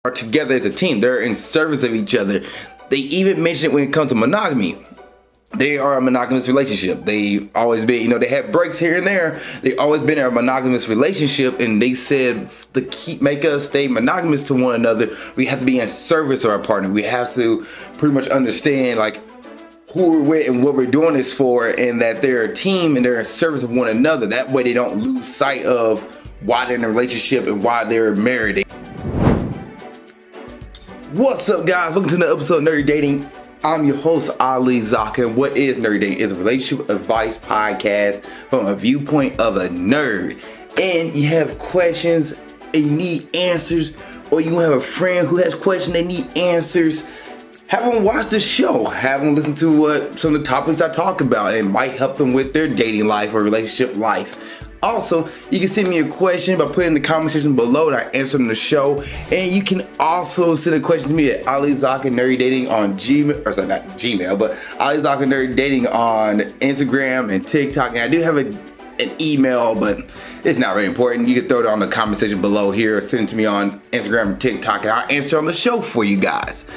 are together as a team. They're in service of each other. They even mention it when it comes to monogamy. They are a monogamous relationship. They always been, you know, they have breaks here and there. They always been in a monogamous relationship, and they said to make us stay monogamous to one another, we have to be in service of our partner. We have to pretty much understand like who we're with and what we're doing this for, and that they're a team and they're in service of one another. That way they don't lose sight of why they're in a relationship and why they're married. What's up, guys? Welcome to another episode of Nerdy Dating. I'm your host, Zakka, and what is Nerdy Dating? It's a relationship advice podcast from a viewpoint of a nerd. And you have questions and you need answers, or you have a friend who has questions they need answers, have them watch the show. Have them listen to what some of the topics I talk about. It might help them with their dating life or relationship life. Also, you can send me a question by putting in the comment section below, and I answer them in the show. And you can also send a question to me at alizakkanerdydating on Gmail, or sorry, not Gmail, but alizakkanerdydating on Instagram and TikTok. And I do have an email, but it's not really important. You can throw it on the comment section below here, or send it to me on Instagram and TikTok, and I'll answer on the show for you guys.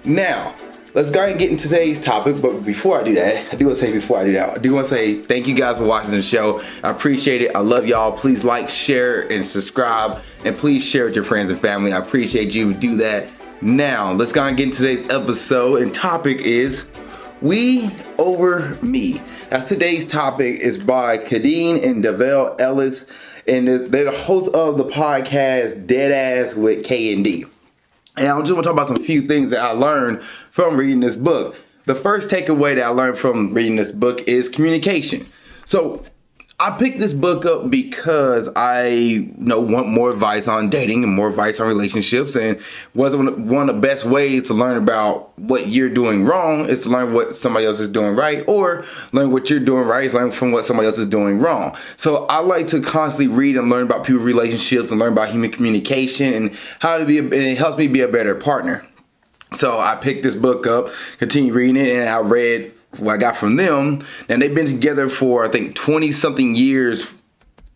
Now, let's go ahead and get into today's topic, but before I do that, I do want to say thank you guys for watching the show. I appreciate it. I love y'all. Please like, share, and subscribe, and please share with your friends and family. I appreciate you. Do that. Now, let's go ahead and get into today's episode, and topic is We Over Me. That's today's topic. Is by Kadeen and Devell Ellis, and they're the host of the podcast Deadass with K and D. And I just want to talk about some few things that I learned from reading this book. The first takeaway that I learned from reading this book is communication. So I picked this book up because I want more advice on dating and more advice on relationships. And one of the best ways to learn about what you're doing wrong is to learn what somebody else is doing right, or learn what you're doing right is learn from what somebody else is doing wrong. So I like to constantly read and learn about people's relationships and learn about human communication and how to be, and it helps me be a better partner. So I picked this book up, continued reading it, and I read what I got from them. And they've been together for, I think, 20 something years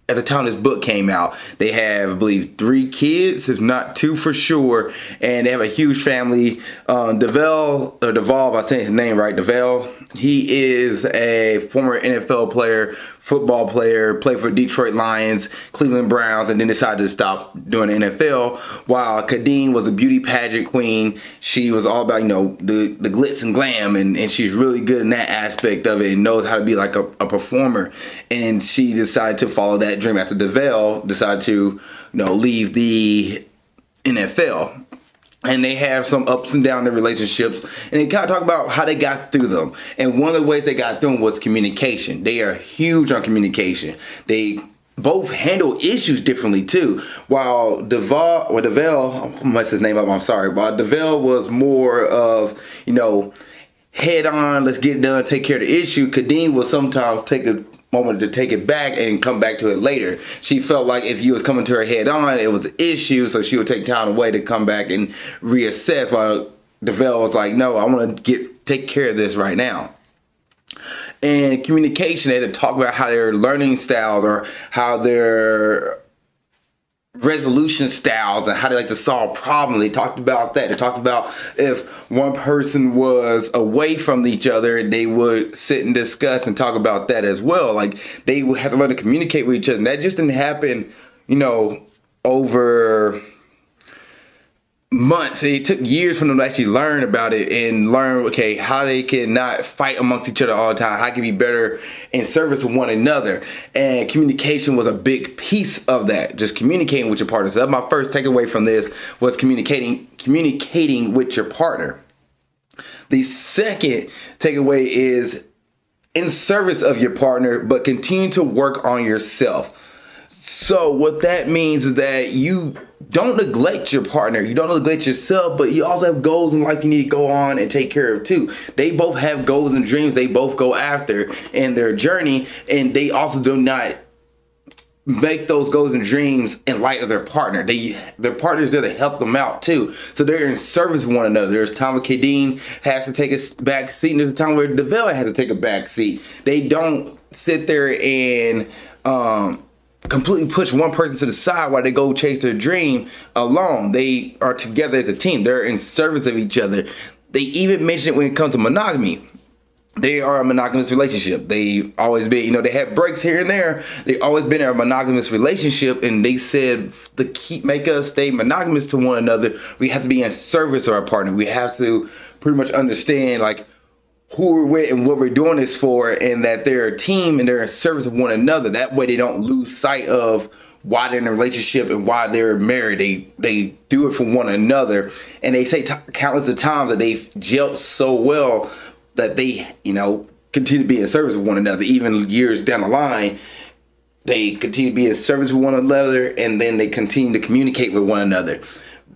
at the time this book came out. They have, I believe, 3 kids, if not 2 for sure, and they have a huge family. Devell, if I say his name right, Devell, he is a former NFL player, football player, played for Detroit Lions, Cleveland Browns, and then decided to stop doing the NFL, while Kadeen was a beauty pageant queen. She was all about, the glitz and glam, and she's really good in that aspect of it and knows how to be like a performer. And she decided to follow that dream after Devell decided to, leave the NFL. And they have some ups and downs in their relationships, and they kind of talk about how they got through them. And one of the ways they got through them was communication. They are huge on communication. They both handle issues differently too. While Devell, I messed his name up, I'm sorry, but Devell was more of, head on, let's get it done, take care of the issue. Kadeen will sometimes take a moment to take it back and come back to it later. She felt like if you was coming to her head on, it was an issue, so she would take time away to come back and reassess, while Devell was like, no, I want to take care of this right now. And communication, they had to talk about how their learning styles or how their resolution styles and how they like to solve problems. They talked about that. They talked about if one person was away from each other, they would sit and discuss and talk about that as well. Like, they would have to learn to communicate with each other. And that just didn't happen, over months. It took years for them to actually learn about it and learn, okay, how they can not fight amongst each other all the time, how they can be better in service of one another. And communication was a big piece of that, just communicating with your partner. So that's my first takeaway from this, was communicating with your partner. The second takeaway is in service of your partner, but continue to work on yourself. So what that means is that you don't neglect your partner. You don't neglect yourself, but you also have goals in life you need to go on and take care of too. They both have goals and dreams they both go after in their journey, and they also do not make those goals and dreams in light of their partner. Their partner's there to help them out too. So they're in service of one another. There's a time where Kadeen has to take a back seat, and there's a time where Devell has to take a back seat. They don't sit there and completely push one person to the side while they go chase their dream alone. They are together as a team. They're in service of each other. They even mention it when it comes to monogamy. They are a monogamous relationship. They always been, you know, they have breaks here and there. They always been in a monogamous relationship, and they said to make us stay monogamous to one another, we have to be in service of our partner. We have to pretty much understand like who we're with and what we're doing this for, and that they're a team and they're in service of one another. That way they don't lose sight of why they're in a relationship and why they're married. They do it for one another, and they say countless of times that they've gelled so well that they, you know, continue to be in service of one another. Even years down the line, they continue to be in service with one another, and then they continue to communicate with one another.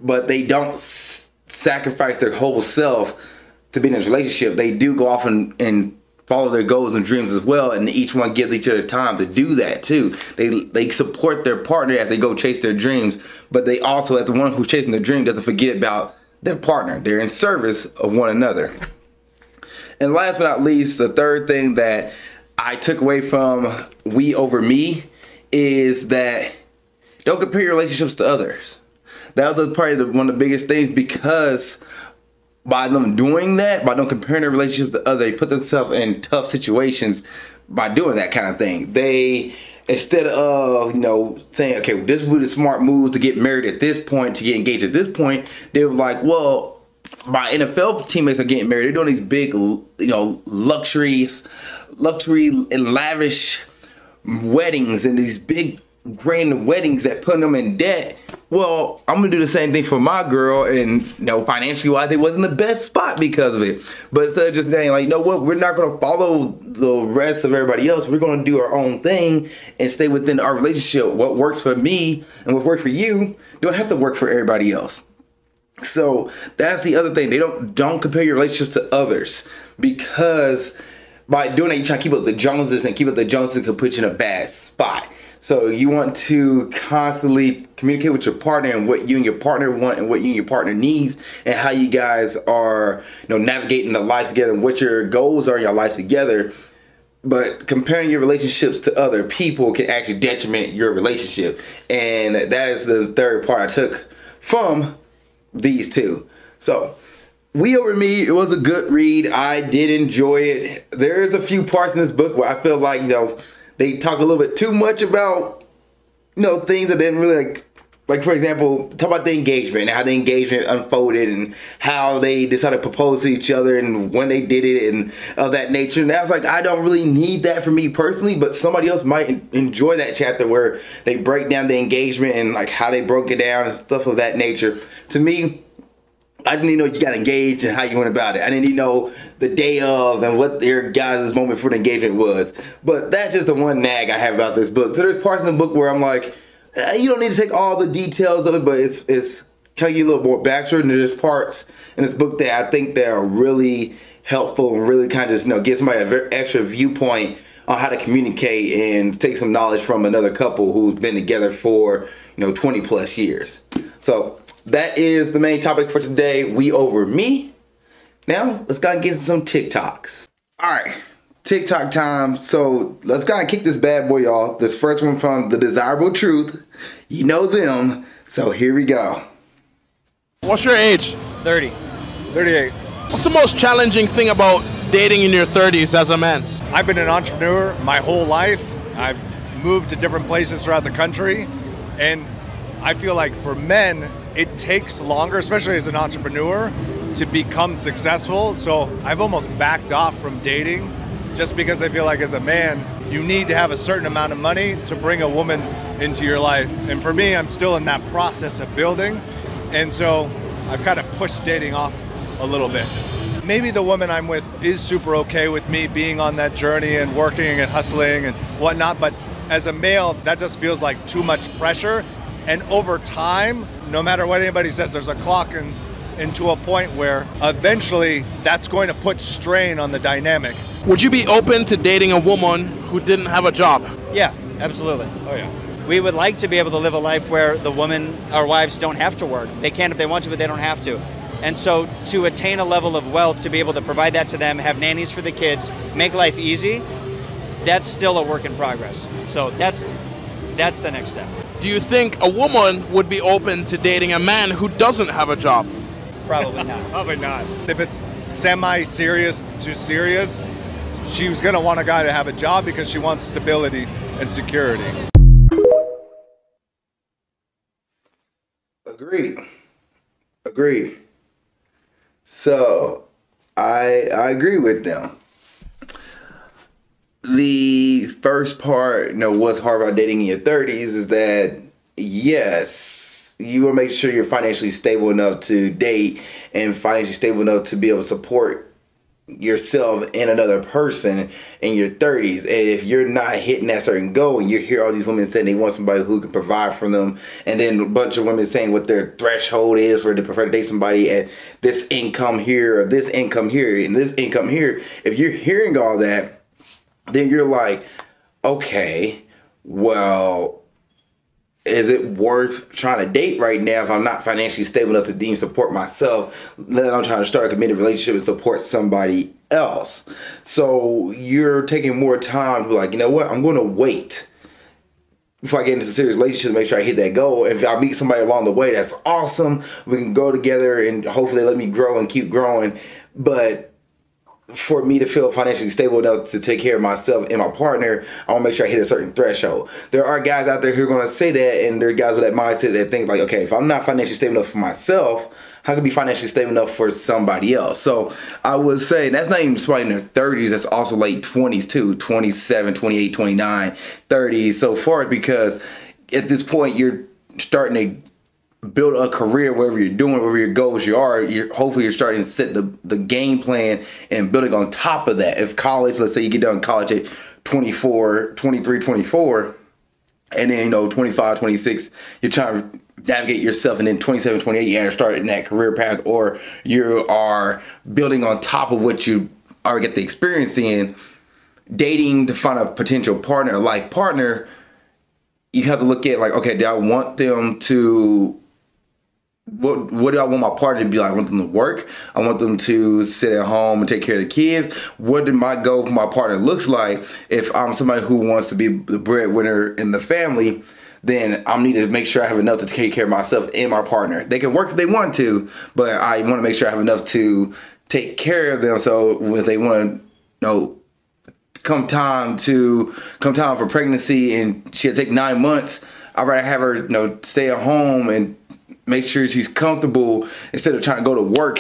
But they don't sacrifice their whole self to be in this relationship. They do go off and follow their goals and dreams as well, and each one gives each other time to do that too. They support their partner as they go chase their dreams, but they also, as the one who's chasing their dream, doesn't forget about their partner. They're in service of one another. And last but not least, the third thing that I took away from We Over Me is that don't compare your relationships to others. That was probably one of the biggest things, because by them doing that, by them comparing their relationships to others, they put themselves in tough situations by doing that kind of thing. They, instead of, you know, saying, okay, well, this would be the smart move to get married at this point, to get engaged at this point, they were like, well, my NFL teammates are getting married. They're doing these big, you know, luxury and lavish weddings and these big grand weddings that put them in debt. Well, I'm gonna do the same thing for my girl, and you know, financially wise, they wasn't the best spot because of it. But instead of just saying like, you know what, we're not gonna follow the rest of everybody else. We're gonna do our own thing and stay within our relationship. What works for me and what works for you don't have to work for everybody else. So that's the other thing. They don't compare your relationships to others, because by doing that, you try to keep up the Joneses, and keep up the Joneses can put you in a bad spot. So you want to constantly communicate with your partner and what you and your partner want and what you and your partner needs, and how you guys are, you know, navigating the life together and what your goals are in your life together. But comparing your relationships to other people can actually detriment your relationship. And that is the third part I took from these two. So We Over Me, it was a good read. I did enjoy it. There is a few parts in this book where I feel like, you know, they talk a little bit too much about, you know, things that didn't really like for example, talk about the engagement and how the engagement unfolded and how they decided to propose to each other and when they did it and of that nature. And I was like, I don't really need that for me personally, but somebody else might enjoy that chapter where they break down the engagement and like how they broke it down and stuff of that nature. To me, I just need to know you got engaged and how you went about it. I didn't need to know the day of and what your guys' moment for the engagement was. But that's just the one nag I have about this book. So there's parts in the book where I'm like, you don't need to take all the details of it, but it's kind of get a little more backstory. And there's parts in this book that I think that are really helpful and really kind of just, you know, give somebody a very extra viewpoint on how to communicate and take some knowledge from another couple who's been together for, you know, 20 plus years. So that is the main topic for today, We Over Me. Now, let's go and get into some TikToks. All right, TikTok time. So let's go and kick this bad boy off. This first one from The Desirable Truth. You know them. So here we go. What's your age? 30. 38. What's the most challenging thing about dating in your 30s as a man? I've been an entrepreneur my whole life. I've moved to different places throughout the country. And I feel like for men, it takes longer, especially as an entrepreneur, to become successful. So I've almost backed off from dating just because I feel like as a man, you need to have a certain amount of money to bring a woman into your life. And for me, I'm still in that process of building. And so I've kind of pushed dating off a little bit. Maybe the woman I'm with is super okay with me being on that journey and working and hustling and whatnot. But as a male, that just feels like too much pressure. And over time, no matter what anybody says, there's a clock into a point where eventually that's going to put strain on the dynamic. Would you be open to dating a woman who didn't have a job? Yeah, absolutely. Oh yeah. We would like to be able to live a life where the women, our wives, don't have to work. They can if they want to, but they don't have to. And so to attain a level of wealth, to be able to provide that to them, have nannies for the kids, make life easy, that's still a work in progress. So that's That's the next step. Do you think a woman would be open to dating a man who doesn't have a job? Probably not. Probably not. If it's semi-serious to serious, she's going to want a guy to have a job because she wants stability and security. Agreed. So, I agree with them. The first part, what's hard about dating in your 30s is that, yes, you want to make sure you're financially stable enough to date and financially stable enough to be able to support yourself and another person in your 30s. And if you're not hitting that certain goal, and you hear all these women saying they want somebody who can provide for them, and then a bunch of women saying what their threshold is for they prefer to date somebody at this income here or this income here and this income here, if you're hearing all that, then you're like, okay, well, is it worth trying to date right now if I'm not financially stable enough to deem support myself, let alone trying to start a committed relationship and support somebody else? So you're taking more time to be like, you know what, I'm going to wait before I get into a serious relationship to make sure I hit that goal. And if I meet somebody along the way, that's awesome. We can go together and hopefully they let me grow and keep growing. But for me to feel financially stable enough to take care of myself and my partner, I want to make sure I hit a certain threshold. There are guys out there who are going to say that, and there are guys with that mindset that think like, okay, if I'm not financially stable enough for myself, how can I be financially stable enough for somebody else? So I would say that's not even somebody in their 30s, that's also late 20s too, 27, 28, 29, 30s, so forth, because at this point you're starting to build a career wherever you're doing, wherever your goals hopefully you're starting to set the game plan and building on top of that. If college, let's say you get done college at 24, 23, 24, and then 25, 26, you're trying to navigate yourself, and then 27, 28, you start in that career path, or you are building on top of what you already get the experience in. Dating to find a potential partner, a life partner, you have to look at like, okay, do I want them to what do I want my partner to be like? I want them to work. I want them to sit at home and take care of the kids. What did my goal for my partner looks like? If I'm somebody who wants to be the breadwinner in the family, then I need to make sure I have enough to take care of myself and my partner. They can work if they want to, but I want to make sure I have enough to take care of them. So if they want to, come time for pregnancy and she'll take 9 months, I'd rather have her, stay at home and make sure she's comfortable instead of trying to go to work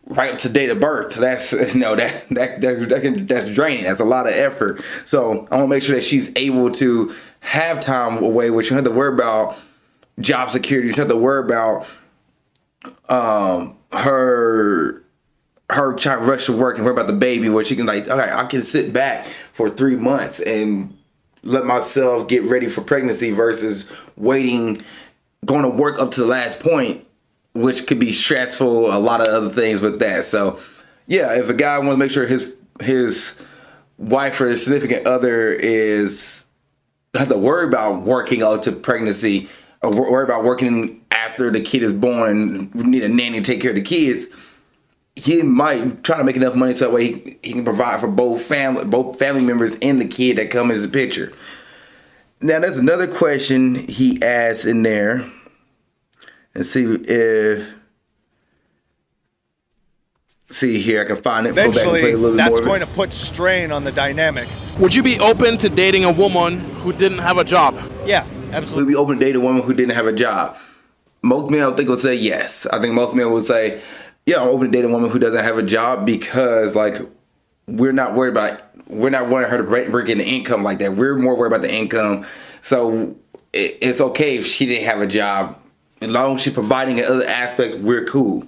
right up to date of birth. That's that's draining. That's a lot of effort. So I want to make sure that she's able to have time away, which you don't have to worry about job security. You don't have to worry about her trying to rush to work and worry about the baby, where she can like, all right, I can sit back for 3 months and let myself get ready for pregnancy versus going to work up to the last point, which could be stressful, a lot of other things with that. So yeah, if a guy wants to make sure his wife or his significant other don't have to worry about working up to pregnancy or worry about working after the kid is born and need a nanny to take care of the kids, he might try to make enough money so that way he can provide for both family members and the kid that come into the picture. Now, there's another question he asked in there. And see here, I can find it. Eventually, that's going to put strain on the dynamic. Would you be open to dating a woman who didn't have a job? Yeah, absolutely. Would you be open to dating a woman who didn't have a job? Most men, I think, would say yes. I think most men would say, yeah, I'm open to dating a woman who doesn't have a job because, like, we're not wanting her to break in the income like that. We're more worried about the income. So it's okay if she didn't have a job. As long as she's providing in other aspects, we're cool.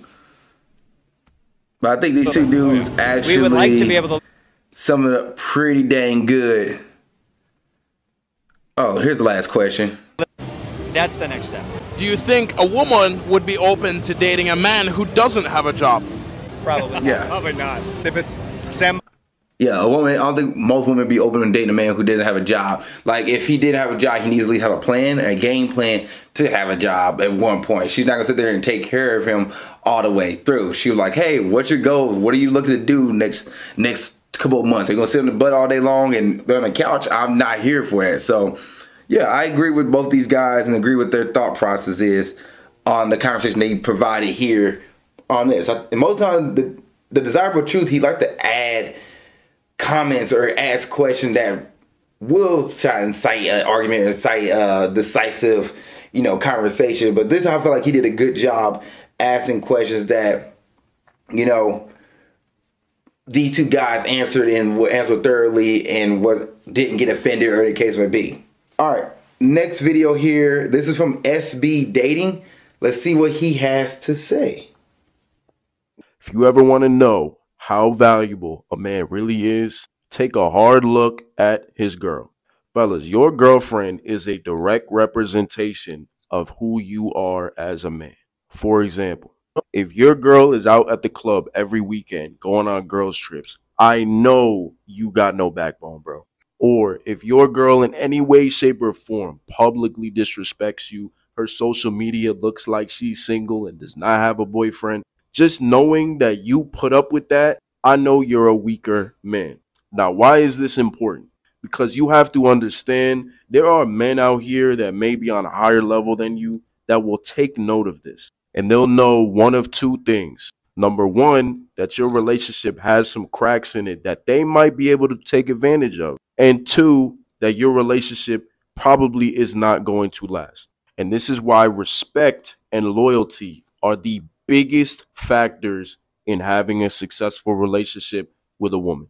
But I think these two dudes actually we would like to be able to sum it up pretty dang good. Oh, here's the last question. That's the next step. Do you think a woman would be open to dating a man who doesn't have a job? Probably not. Yeah. Probably not. If it's Yeah, a woman. I don't think most women would be open to dating a man who didn't have a job. Like, if he did have a job, he needs to at least have a plan, a game plan to have a job at one point. She's not gonna sit there and take care of him all the way through. She was like, "Hey, what's your goals? What are you looking to do next couple of months? Are you gonna sit on the butt all day long and be on the couch? I'm not here for that." So, Yeah, I agree with both these guys and agree with their thought process is on the conversation they provided here on this. And most of the time, the desirable truth, he like to add comments or ask questions that will try and incite an argument or incite a decisive, conversation. But this, I feel like he did a good job asking questions that, these two guys answered and were answered thoroughly and didn't get offended or the case may be. All right, next video here. This is from SB Dating. Let's see what he has to say. If you ever want to know how valuable a man really is, take a hard look at his girl. Fellas, your girlfriend is a direct representation of who you are as a man. For example, if your girl is out at the club every weekend going on girls' trips, I know you got no backbone, bro. Or if your girl in any way, shape, or form publicly disrespects you, her social media looks like she's single and does not have a boyfriend, just knowing that you put up with that, I know you're a weaker man. Now, why is this important? Because you have to understand there are men out here that may be on a higher level than you that will take note of this. And they'll know one of two things. Number one, that your relationship has some cracks in it that they might be able to take advantage of. And two, that your relationship probably is not going to last. And this is why respect and loyalty are the biggest factors in having a successful relationship with a woman.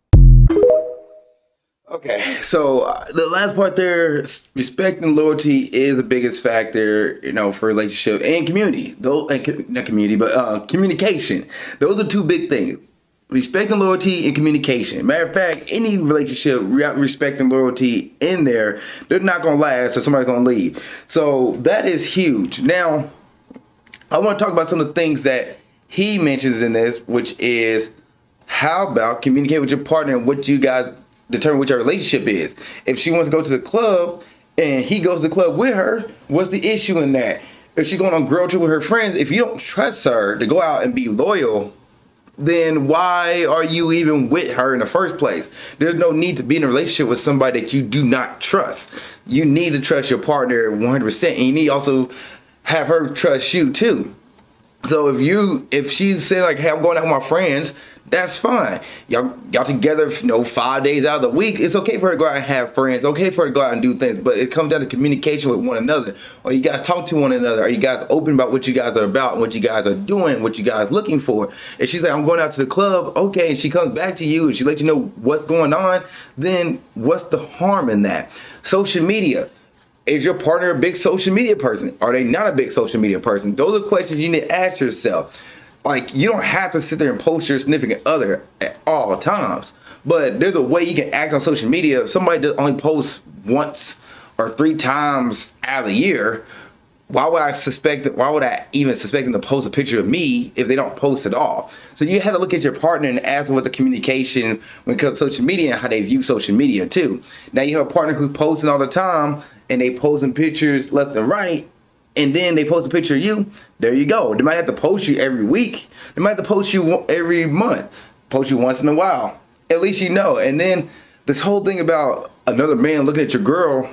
Okay, so the last part there, respect and loyalty is the biggest factor, for relationship and community. Not community, but communication. Those are two big things. Respect and loyalty and communication. Matter of fact, any relationship without respect and loyalty in there, they're not going to last or somebody's going to leave. So that is huge. Now, I want to talk about some of the things that he mentions in this, which is how about communicate with your partner and what you guys determine what your relationship is. If she wants to go to the club and he goes to the club with her, what's the issue in that? If she's going on a girl trip with her friends, if you don't trust her to go out and be loyal, then why are you even with her in the first place? There's no need to be in a relationship with somebody that you do not trust. You need to trust your partner 100%, and you need to also have her trust you too. So if she's saying like, hey, I'm going out with my friends, that's fine. Y'all together, 5 days out of the week. It's okay for her to go out and have friends. Okay for her to go out and do things. But it comes down to communication with one another. Or you guys talk to one another. Are you guys open about what you guys are about, what you guys are doing, what you guys are looking for? If she's like, I'm going out to the club, okay, and she comes back to you and she lets you know what's going on, then what's the harm in that? Social media. Is your partner a big social media person? Are they not a big social media person? Those are questions you need to ask yourself. Like, you don't have to sit there and post your significant other at all times. But there's a way you can act on social media. If somebody does only posts once or 3 times out of the year, why would I even suspect them to post a picture of me if they don't post at all? So you have to look at your partner and ask them what the communication when it comes to social media and how they view social media too. Now you have a partner who's posting all the time and they posting pictures left and right, and then they post a picture of you. There you go. They might have to post you every week. They might have to post you every month. Post you once in a while. At least you know. And then this whole thing about another man looking at your girl,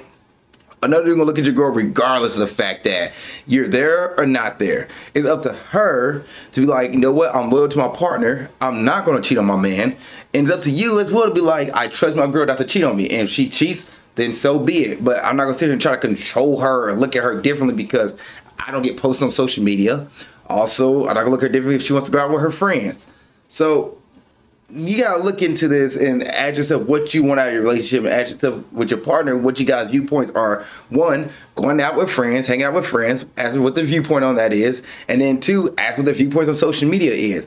another dude gonna look at your girl regardless of the fact that you're there or not there. It's up to her to be like, you know what, I'm loyal to my partner. I'm not gonna cheat on my man. And it's up to you as well to be like, I trust my girl not to cheat on me. And if she cheats, then so be it. But I'm not gonna sit here and try to control her or look at her differently because I don't get posted on social media. Also, I'm not gonna look at her differently if she wants to go out with her friends. So you gotta look into this and ask yourself what you want out of your relationship, and ask yourself with your partner what you guys' viewpoints are. 1, going out with friends, hanging out with friends, ask what the viewpoint on that is, and then 2, ask what the viewpoints on social media is.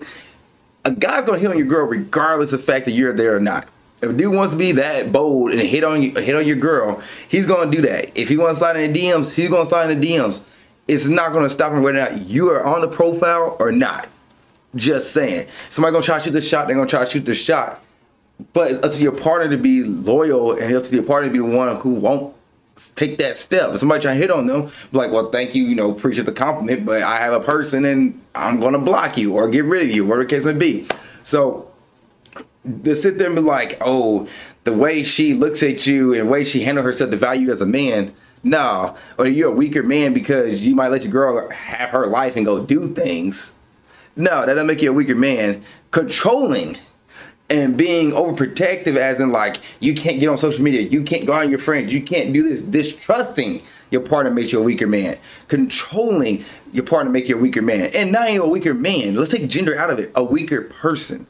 A guy's gonna hit on your girl regardless of the fact that you're there or not. If a dude wants to be that bold and hit on your girl, he's gonna do that. If he wants to slide in the DMs, he's gonna slide in the DMs. It's not gonna stop him whether or not you are on the profile or not. Just saying. Somebody gonna try to shoot the shot, they're gonna try to shoot the shot. But it's up to your partner to be loyal, and it's up to your partner to be the one who won't take that step. If somebody try to hit on them, be like, well, thank you, appreciate the compliment, but I have a person and I'm gonna block you or get rid of you, whatever the case may be. So to sit there and be like, oh, the way she looks at you and the way she handles herself, the value as a man, No. Or you're a weaker man because you might let your girl have her life and go do things. No, that doesn't make you a weaker man. Controlling and being overprotective, as in like, you can't get on social media, you can't go out with your friends, you can't do this. Distrusting your partner makes you a weaker man. Controlling your partner makes you a weaker man. And not even a weaker man. Let's take gender out of it. A weaker person.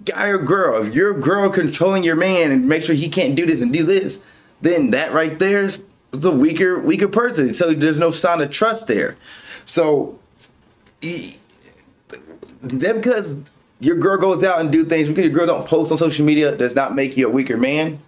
Guy or girl, if your girl controlling your man and make sure he can't do this and do this, then that right there is a weaker person. So there's no sign of trust there. So that because your girl goes out and do things, because your girl don't post on social media, does not make you a weaker man.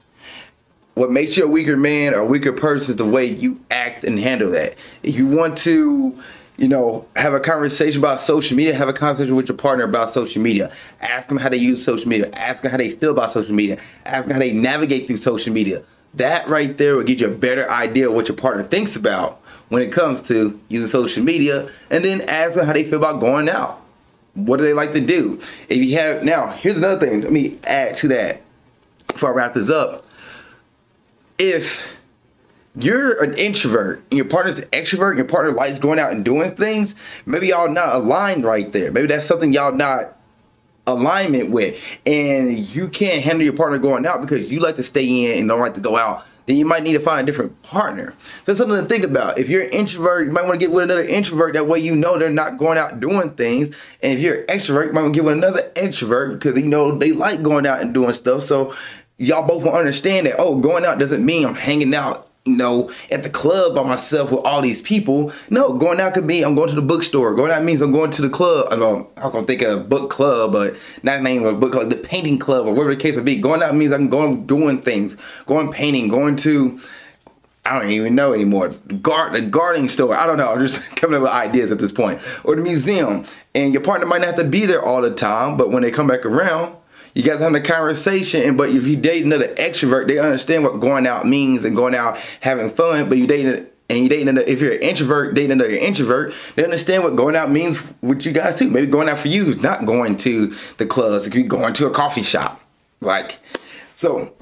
What makes you a weaker man or a weaker person is the way you act and handle that. If you want to, you know, have a conversation about social media, have a conversation with your partner about social media. Ask them how they use social media. Ask them how they feel about social media. Ask them how they navigate through social media. That right there will give you a better idea of what your partner thinks about when it comes to using social media. And then ask them how they feel about going out. What do they like to do? If you have, now, here's another thing. Let me add to that before I wrap this up. If you're an introvert and your partner's an extrovert and your partner likes going out and doing things, maybe y'all not aligned right there. Maybe that's something y'all not alignment with. And you can't handle your partner going out because you like to stay in and don't like to go out. Then you might need to find a different partner. So that's something to think about. If you're an introvert, you might want to get with another introvert. That way you know they're not going out doing things. And if you're an extrovert, you might want to get with another extrovert because you know they like going out and doing stuff. So y'all both will understand that, oh, going out doesn't mean I'm hanging out, you know, at the club by myself with all these people. No, going out could be I'm going to the bookstore. Going out means I'm going to the club. I'm gonna think of a book club, but not the name of a book club, the painting club or whatever the case would be. Going out means I'm going doing things, going painting, going to, I don't even know anymore, the gardening store. I don't know. I'm just coming up with ideas at this point. Or the museum. And your partner might not have to be there all the time, but when they come back around, you guys having a conversation. But if you date another extrovert, they understand what going out means and going out having fun. But you dating if you're an introvert, dating another introvert, they understand what going out means with you guys too. Maybe going out for you is not going to the clubs. It could be going to a coffee shop. Like, so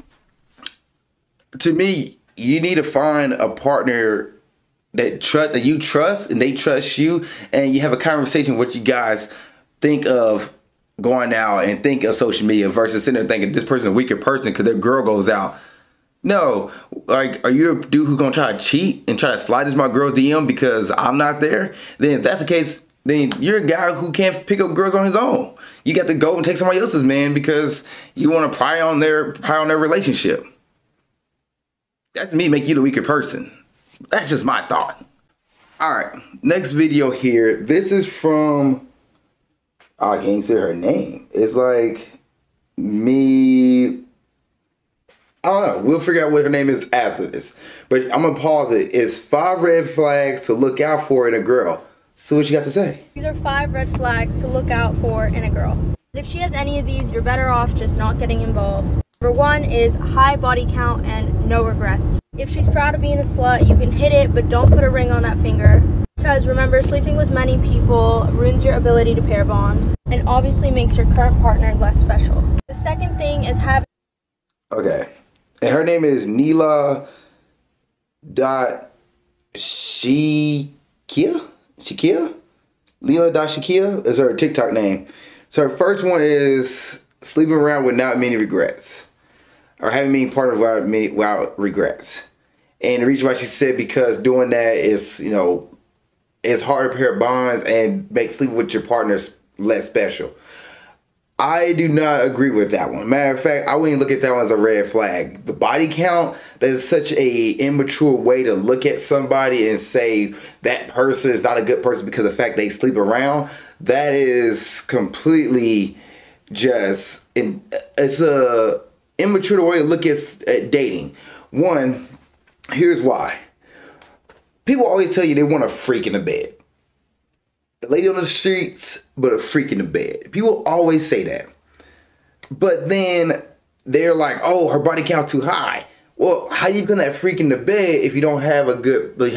to me, you need to find a partner that you trust and they trust you, and you have a conversation what you guys think of going out and think of social media versus sitting there thinking this person's a weaker person because their girl goes out. No, like, are you a dude who's gonna try to cheat and try to slide into my girl's DM because I'm not there? Then if that's the case, then you're a guy who can't pick up girls on his own. You got to go and take somebody else's man because you want to pry on their relationship. That to me make you the weaker person. That's just my thought. All right, next video here. This is from, I can't even say her name. It's like me. I don't know. We'll figure out what her name is after this. But I'm going to pause it. It's 5 red flags to look out for in a girl. So what you got to say? These are 5 red flags to look out for in a girl. If she has any of these, you're better off just not getting involved. Number 1 is high body count and no regrets. If she's proud of being a slut, you can hit it, but don't put a ring on that finger. Because remember, sleeping with many people ruins your ability to pair bond and obviously makes your current partner less special. The second thing is having... Okay. And her name is Neela Shakia? Leela is her TikTok name. So her first one is sleeping around with not many regrets. Or having been part of without regrets. And the reason why she said because doing that is, you know, it's hard to pair bonds and make sleeping with your partners less special. I do not agree with that one. Matter of fact, I wouldn't look at that one as a red flag. The body count, that is such a immature way to look at somebody and say that person is not a good person because of the fact they sleep around. That is completely just, it's a immature way to look at dating. One, here's why. People always tell you they want a freak in the bed. The lady on the streets, but a freak in the bed. People always say that. But then they're like, oh, her body count's too high. Well, how do you become that freak in the bed if you don't have a good, pretty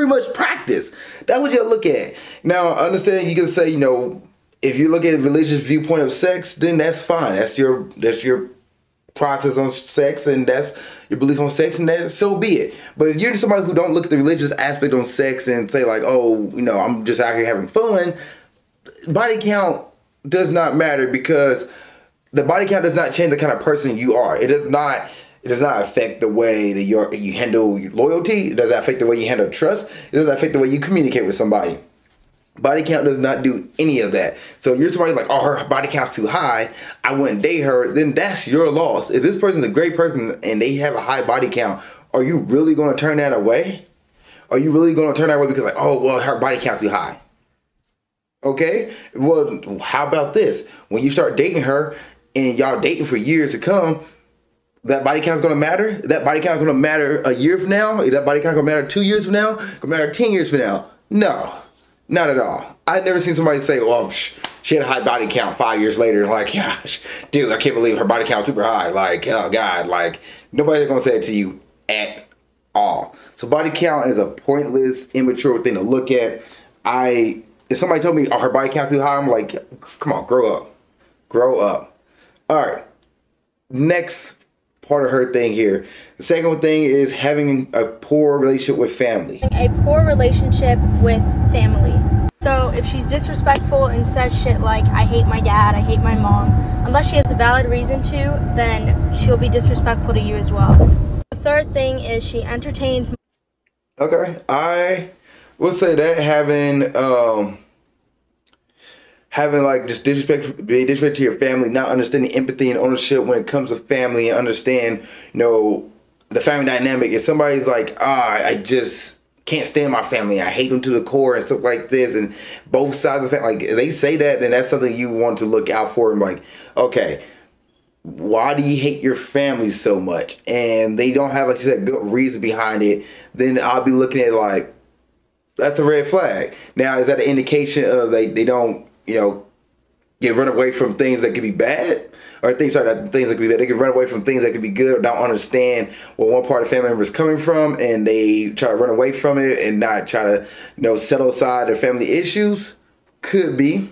much practice? That's what you look at. Now, I understand you can say, you know, if you look at a religious viewpoint of sex, then that's fine. That's your process on sex, and that's your belief on sex, and that, so be it. But if you're somebody who don't look at the religious aspect on sex and say like, oh, you know, I'm just out here having fun, body count does not matter, because the body count does not change the kind of person you are. It does not affect the way that you handle your loyalty. It doesn't affect the way you handle trust. It doesn't affect the way you communicate with somebody. Body count does not do any of that. So if you're somebody like, oh, her body count's too high, I wouldn't date her, then that's your loss. If this person's a great person and they have a high body count, are you really going to turn that away? Are you really going to turn that away because like, oh, well, her body count's too high? Okay? Well, how about this? When you start dating her and y'all dating for years to come, that body count's going to matter? That body count's going to matter a year from now? Is that body count going to matter 2 years from now? Going to matter 10 years from now? No. Not at all. I've never seen somebody say, well, she had a high body count 5 years later. Like, gosh, dude, I can't believe her body count's super high. Like, oh, God. Like, nobody's going to say it to you at all. So body count is a pointless, immature thing to look at. If somebody told me, oh, her body count's too high, I'm like, come on, grow up. Grow up. All right. Next part of her thing here. The second thing is having a poor relationship with family. A poor relationship with family. So if she's disrespectful and says shit like, I hate my dad, I hate my mom, unless she has a valid reason to, then she'll be disrespectful to you as well. The third thing is she entertains. Okay, I will say that having like just being disrespect to your family, not understanding empathy and ownership when it comes to family, and understand, you know, the family dynamic. If somebody's like, I just can't stand my family, I hate them to the core and stuff like this, and both sides of the family, like they say that, then that's something you want to look out for and like, okay, why do you hate your family so much? And they don't have, like you said, good reason behind it, then I'll be looking at it like, that's a red flag. Now, is that an indication of they don't, you know, get run away from things that could be bad, or things that could be bad? They can run away from things that could be good, or don't understand where one part of the family member is coming from, and they try to run away from it and not try to, you know, settle aside their family issues. Could be.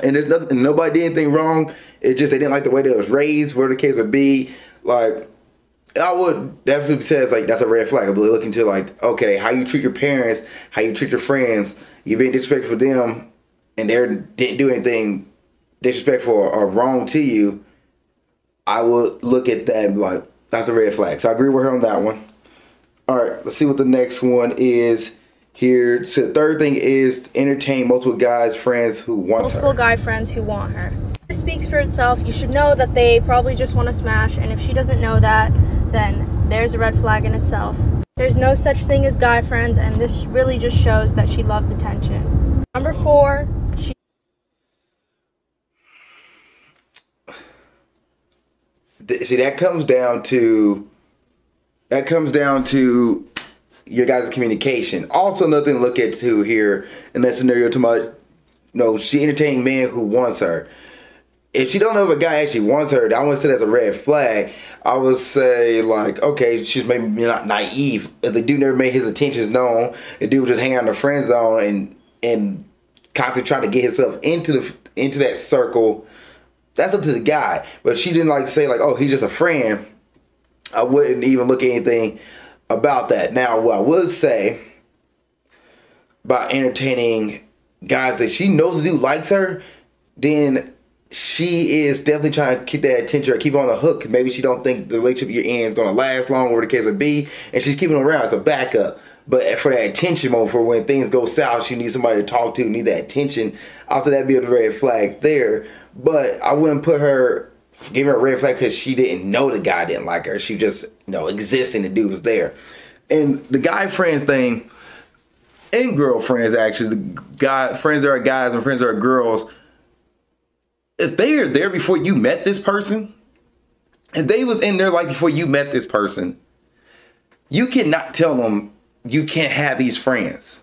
And there's nothing, nobody did anything wrong. It's just they didn't like the way they was raised, whatever the case would be. Like, I would definitely say it's like, that's a red flag. I'm really looking to like, okay, how you treat your parents, how you treat your friends, you're being disrespectful to them, and they didn't do anything disrespectful or wrong to you. I would look at that and be like, that's a red flag. So I agree with her on that one. All right, let's see what the next one is here. So the third thing is to entertain multiple guys, friends who want her. Multiple guy friends who want her. This speaks for itself. You should know that they probably just want to smash, and if she doesn't know that, then there's a red flag in itself. There's no such thing as guy friends, and this really just shows that she loves attention. Number 4, see, that comes down to your guys' communication. Also, nothing to look at too here in that scenario. Too much, no, she entertaining men who wants her. If she don't know if a guy actually wants her, I wouldn't say that's a red flag. I would say like, okay, she's maybe not naive. If the dude never made his intentions known, the dude was just hanging out in the friend zone and constantly trying to get himself into that circle, that's up to the guy. But if she didn't like say like, oh, he's just a friend, I wouldn't even look at anything about that. Now, what I would say about entertaining guys that she knows the dude likes her, then she is definitely trying to keep that attention or keep on the hook. Maybe she don't think the relationship you're in is going to last long, whatever the case would be, and she's keeping him around as a backup. But for that attention moment, for when things go south, she needs somebody to talk to, need that attention. After that, be a red flag there. But I wouldn't give her a red flag because she didn't know the guy didn't like her. She just, you know, existing, the dude was there. And the guy friends thing, and girlfriends actually, the guy friends that are guys and friends that are girls, if they are there before you met this person, if they was in their life before you met this person, you cannot tell them you can't have these friends.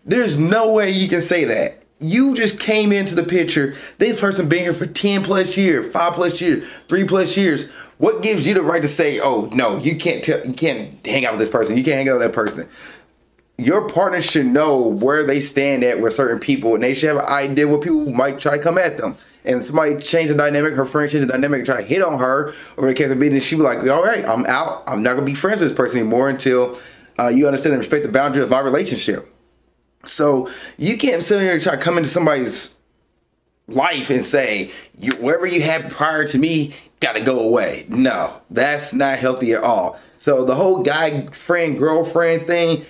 There's no way you can say that. You just came into the picture. This person been here for 10 plus years, 5 plus years, 3 plus years. What gives you the right to say, oh no, you can't hang out with this person. You can't hang out with that person. Your partner should know where they stand at with certain people, and they should have an idea what people might try to come at them. and somebody changed the dynamic, her friend changed the dynamic, try to hit on her, or the case of being, and she was like, all right, I'm out. I'm not gonna be friends with this person anymore until you understand and respect the boundary of my relationship. So you can't sit here and try to come into somebody's life and say, whatever you had prior to me gotta go away. No, that's not healthy at all. So the whole guy friend, girlfriend thing,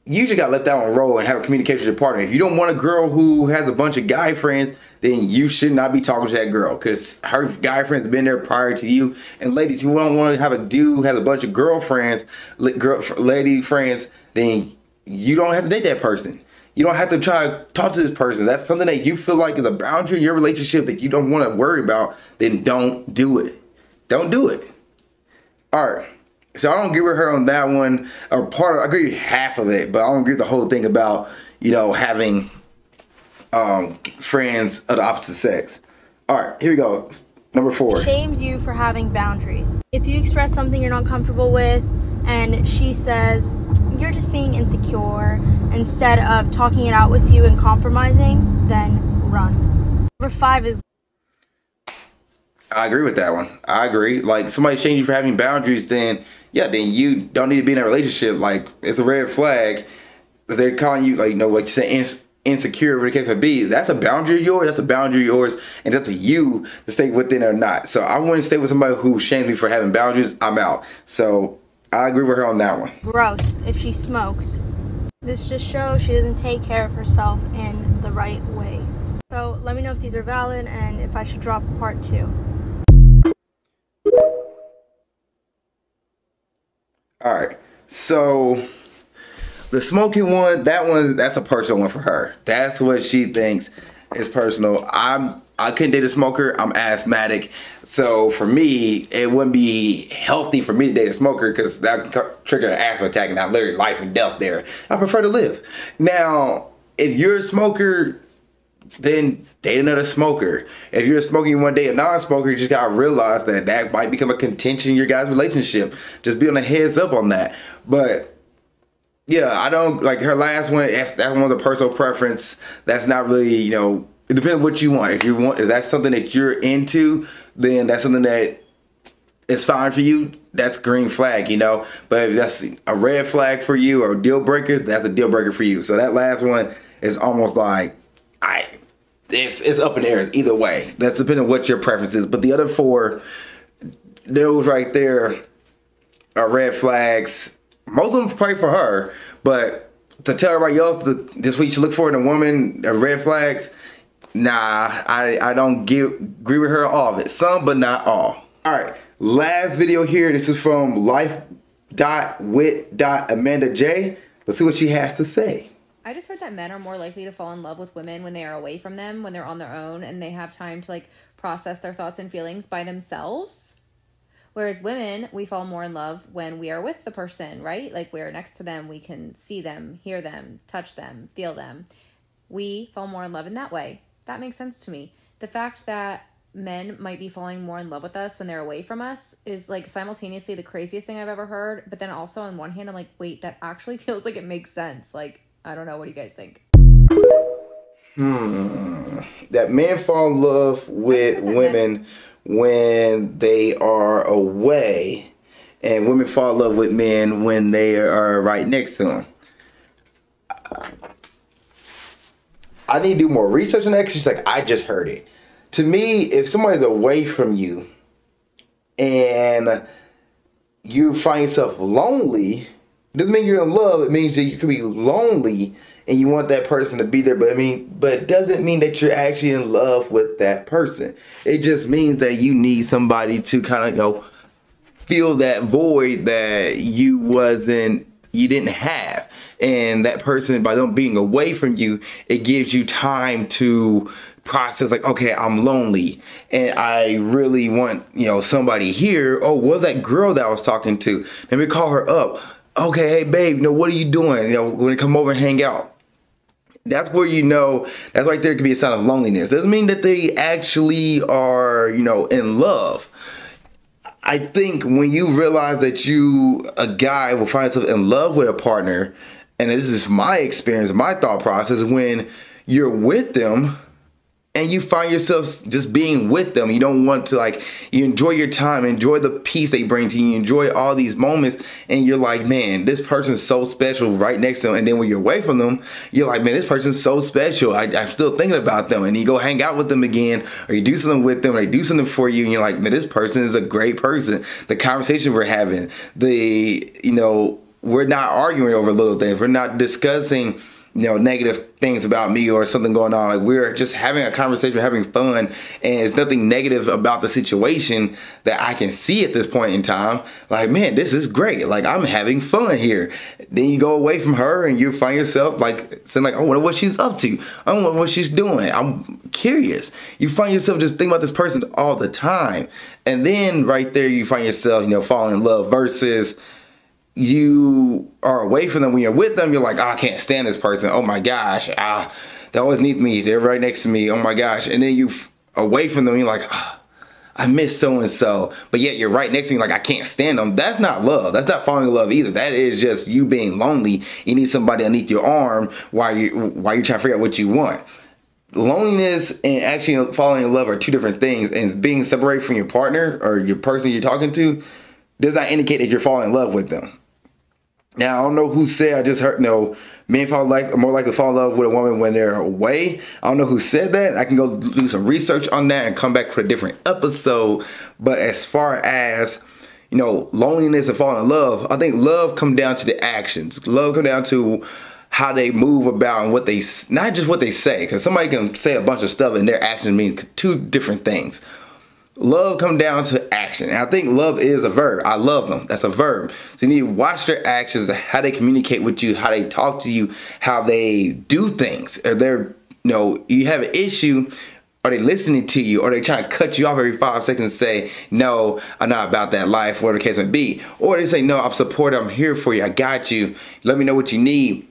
you just gotta let that one roll and have a communication with your partner. If you don't want a girl who has a bunch of guy friends, then you should not be talking to that girl, because her guy friends have been there prior to you. And ladies, you don't want to have a dude who has a bunch of girlfriends, lady friends, then you don't have to date that person. You don't have to try to talk to this person. That's something that you feel like is a boundary in your relationship that you don't want to worry about, then don't do it. Don't do it. All right. So I don't agree with her on that one, or part of, I agree with half of it, but I don't agree with the whole thing about, you know, having friends of the opposite sex. All right, here we go. Number 4. Shames you for having boundaries. If you express something you're not comfortable with and she says you're just being insecure instead of talking it out with you and compromising, then run. Number 5 is... I agree with that one. I agree. Like, somebody shames you for having boundaries, then yeah, then you don't need to be in a relationship. Like, it's a red flag. They're calling you, like, you know, like you said, insecure, whatever the case may be. That's a boundary of yours. That's a boundary of yours, and that's a you to stay within or not. So I wouldn't stay with somebody who shames me for having boundaries. I'm out. So I agree with her on that one. Gross if she smokes. This just shows she doesn't take care of herself in the right way. So let me know if these are valid and if I should drop part 2. All right. So the smoking one, that's a personal one for her. That's what she thinks is personal. I couldn't date a smoker. I'm asthmatic. So for me, it wouldn't be healthy for me to date a smoker, because that could trigger an asthma attack and not literally life and death there. I prefer to live. Now, if you're a smoker, then date another smoker. If you're smoking, you want to date a non-smoker, you just gotta realize that that might become a contention in your guys' relationship. Just be on a heads up on that. But yeah, I don't like her last one. That one's a personal preference. That's not really, you know, it depends on what you want. If that's something that you're into, then that's something that is fine for you. That's green flag, you know. But if that's a red flag for you or a deal breaker, that's a deal breaker for you. So that last one is almost like, it's up in the air either way. That's depending on what your preference is. But the other 4, those right there are red flags. Most of them probably for her, but to tell everybody else that this is what you should look for in a woman, red flags, nah, I don't agree with her on all of it. Some, but not all. All right, last video here. This is from life.wit.amanda J. Let's see what she has to say. I just heard that men are more likely to fall in love with women when they are away from them, when they're on their own and they have time to like process their thoughts and feelings by themselves. Whereas women, we fall more in love when we are with the person, right? Like we're next to them, we can see them, hear them, touch them, feel them. We fall more in love in that way. That makes sense to me. The fact that men might be falling more in love with us when they're away from us is like simultaneously the craziest thing I've ever heard. But then also on one hand, I'm like, wait, that actually feels like it makes sense. Like, I don't know. What do you guys think? That men fall in love with women when they are away, and women fall in love with men when they are right next to them. I need to do more research on that, because she's like, I just heard it. To me, if somebody's away from you and you find yourself lonely, it doesn't mean you're in love. It means that you could be lonely and you want that person to be there. But it doesn't mean that you're actually in love with that person. It just means that you need somebody to kind of, you know, fill that void that you didn't have. And that person, by them being away from you, it gives you time to process, like, okay, I'm lonely and I really want, you know, somebody here. Oh, what that girl that I was talking to? Let me call her up. Okay, hey babe, you know, what are you doing? You know, we're gonna come over and hang out. That's where, you know, that's right there could be a sign of loneliness. Doesn't mean that they actually are, you know, in love. I think when you realize that a guy will find himself in love with a partner, and this is my experience, my thought process, when you're with them and you find yourself just being with them. You don't want to, like, you enjoy your time, enjoy the peace they bring to you, enjoy all these moments, and you're like, man, this person's so special right next to them. And then when you're away from them, you're like, man, this person's so special. I'm still thinking about them. And you go hang out with them again, or you do something with them, or they do something for you, and you're like, man, this person is a great person. The conversation we're having, we're not arguing over little things. We're not discussing negative things about me or something going on. Like, we're just having a conversation, having fun, and there's nothing negative about the situation that I can see at this point in time. Like, man, this is great. Like, I'm having fun here. Then you go away from her and you find yourself like saying, like, I wonder what she's up to. I wonder what she's doing. I'm curious. You find yourself just thinking about this person all the time. And then right there you find yourself, falling in love, versus you are away from them. When you're with them, you're like, I can't stand this person. Oh my gosh. They always need me. They're right next to me. Oh my gosh. And then you away from them, you're like, I miss so-and-so. But yet you're right next to me, like, I can't stand them. That's not love. That's not falling in love either. That is just you being lonely. You need somebody underneath your arm while you're trying to figure out what you want. Loneliness and actually falling in love are two different things. And being separated from your partner or your person you're talking to does not indicate that you're falling in love with them. Now, I don't know who said, I just heard, men are more likely to fall in love with a woman when they're away. I don't know who said that. I can go do some research on that and come back for a different episode. But as far as, loneliness and falling in love, I think love comes down to the actions. Love comes down to how they move about and not just what they say. Because somebody can say a bunch of stuff and their actions mean two different things. Love comes down to action. And I think love is a verb. I love them. That's a verb. So you need to watch their actions, how they communicate with you, how they talk to you, how they do things. If they're, you have an issue, are they listening to you? Or are they trying to cut you off every 5 seconds and say, no, I'm not about that life, whatever the case may be. Or they say, no, I'm supportive. I'm here for you. I got you. Let me know what you need.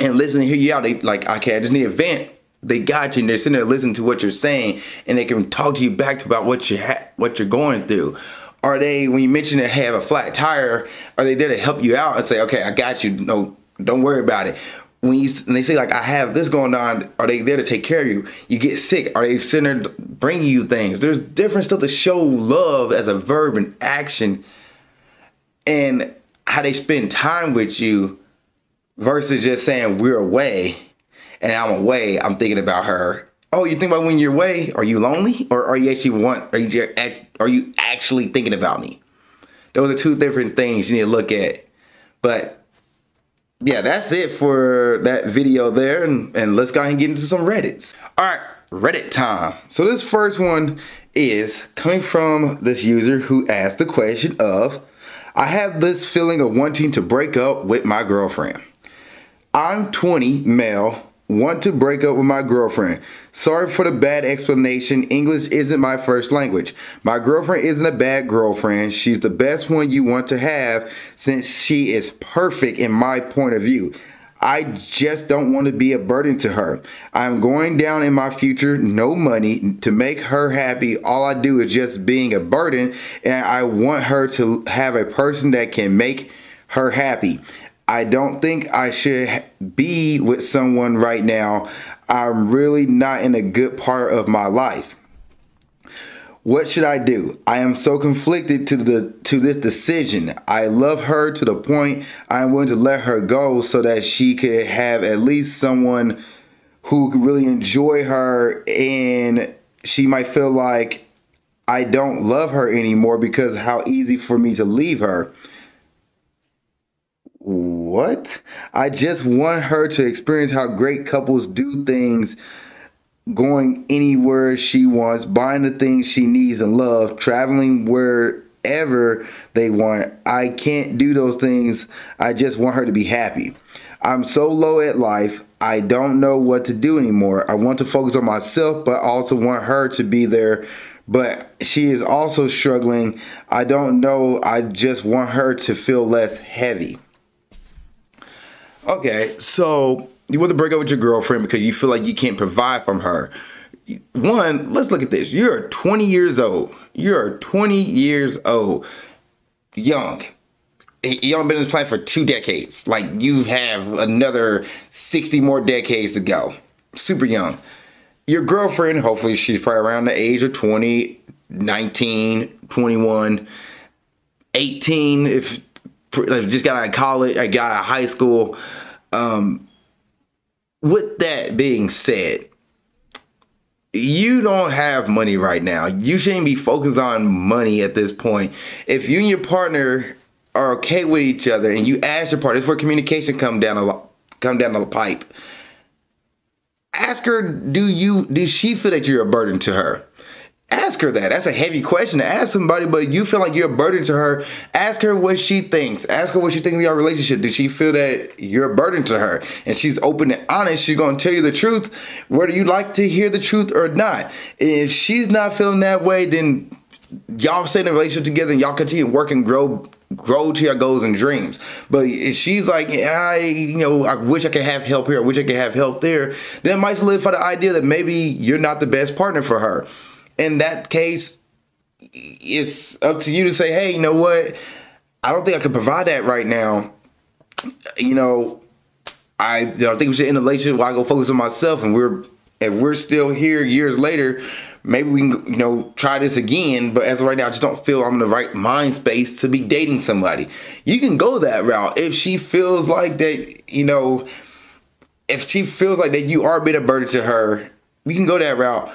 And listen and hear you out. They like, okay, I just need a vent. They got you, and they're sitting there listening to what you're saying, and they can talk to you back about what you're going through. Are they, when you mention they have a flat tire, are they there to help you out and say, okay, I got you, no, don't worry about it? When they say, like, I have this going on, are they there to take care of you? You get sick, are they sitting there bringing you things? There's different stuff to show love as a verb and action, and how they spend time with you versus just saying we're away. And I'm away, I'm thinking about her. Oh, you think about when you're away? Are you lonely? Or are you actually thinking about me? Those are two different things you need to look at. But yeah, that's it for that video there. And let's go ahead and get into some Reddits. All right, Reddit time. So this first one is coming from this user who asked the question of, I have this feeling of wanting to break up with my girlfriend. I'm 20, male. Want to break up with my girlfriend. Sorry for the bad explanation. English isn't my first language. My girlfriend isn't a bad girlfriend. She's the best one you want to have since she is perfect in my point of view. I just don't want to be a burden to her. I'm going down in my future, no money to make her happy. All I do is just being a burden, and I want her to have a person that can make her happy. I don't think I should be with someone right now. I'm really not in a good part of my life. What should I do? I am so conflicted to this decision. I love her to the point I'm willing to let her go so that she could have at least someone who could really enjoy her, and she might feel like I don't love her anymore because how easy for me to leave her. What? I just want her to experience how great couples do things, going anywhere she wants, buying the things she needs and loves, traveling wherever they want. I can't do those things. I just want her to be happy. I'm so low at life. I don't know what to do anymore. I want to focus on myself, but also want her to be there. But she is also struggling. I don't know. I just want her to feel less heavy. Okay, so you want to break up with your girlfriend because you feel like you can't provide from her. One, let's look at this. You're 20 years old. You're 20 years old. Young. You haven't been in this planet for 2 decades. Like, you have another 60 more decades to go. Super young. your girlfriend, hopefully she's probably around the age of 20, 19, 21, 18, if just got out of college, I got out of high school. With that being said, you don't have money right now. You shouldn't be focused on money at this point. If you and your partner are okay with each other and you ask your partner, this is where communication come down the pipe. Ask her, does she feel that you're a burden to her? Ask her that. That's a heavy question to ask somebody, but you feel like you're a burden to her. Ask her what she thinks. Ask her what she thinks of your relationship. Does she feel that you're a burden to her? And she's open and honest. She's going to tell you the truth, whether you like to hear the truth or not. If she's not feeling that way, then y'all stay in a relationship together and y'all continue to work and grow to your goals and dreams. But if she's like, I wish I could have help here, I wish I could have help there, then it might solidify the idea that maybe you're not the best partner for her. In that case, it's up to you to say, hey, you know what? I don't think I can provide that right now. I don't think we should end the relationship while I go focus on myself. And if we're still here years later, maybe we can, try this again. But as of right now, I just don't feel I'm in the right mind space to be dating somebody. You can go that route if she feels like that, if she feels like that you are a bit of a burden to her, we can go that route.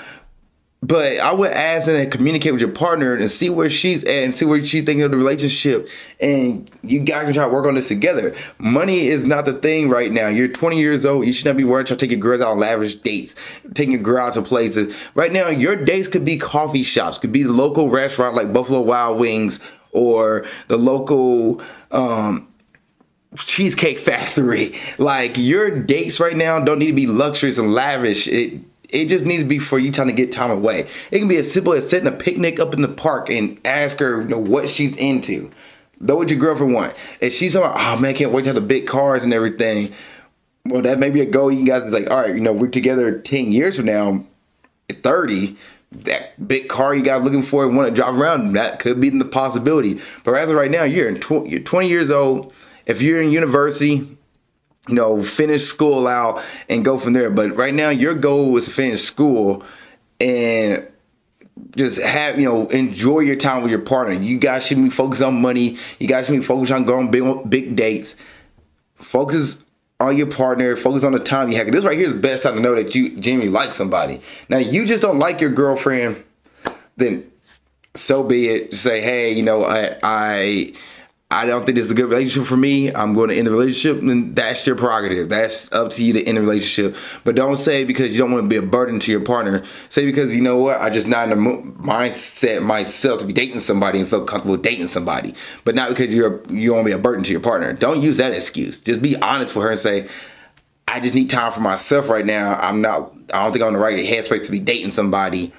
But I would ask and communicate with your partner and see where she's at and see where she's thinking of the relationship. And you guys can try to work on this together. Money is not the thing right now. You're 20 years old. You should not be worried trying to take your girls out on lavish dates, taking your girl out to places. Right now, your dates could be coffee shops, could be the local restaurant like Buffalo Wild Wings or the local Cheesecake Factory. Like, your dates right now don't need to be luxurious and lavish. It just needs to be for you trying to get time away. It can be as simple as setting a picnic up in the park and ask her what she's into. Know what your girlfriend want. If she's like, oh man, I can't wait to have the big cars and everything. Well, that may be a goal. You guys is like, all right, we're together 10 years from now, at 30. That big car you guys looking for and want to drive around, that could be the possibility. But as of right now, you're 20 years old. If you're in university, finish school out and go from there. But right now, your goal is to finish school and just have, enjoy your time with your partner. You guys shouldn't be focused on money. You guys shouldn't be focused on going big dates. Focus on your partner. Focus on the time you have. This right here is the best time to know that you genuinely like somebody. Now, you just don't like your girlfriend, then so be it. Just say, hey, I don't think this is a good relationship for me. I'm going to end the relationship, and that's your prerogative. That's up to you to end the relationship. But don't say because you don't want to be a burden to your partner. Say because, you know what, I just not in the mindset myself to be dating somebody and feel comfortable dating somebody. But not because you don't want to be a burden to your partner. Don't use that excuse. Just be honest with her and say, I just need time for myself right now. I don't think I'm in the right headspace to be dating somebody.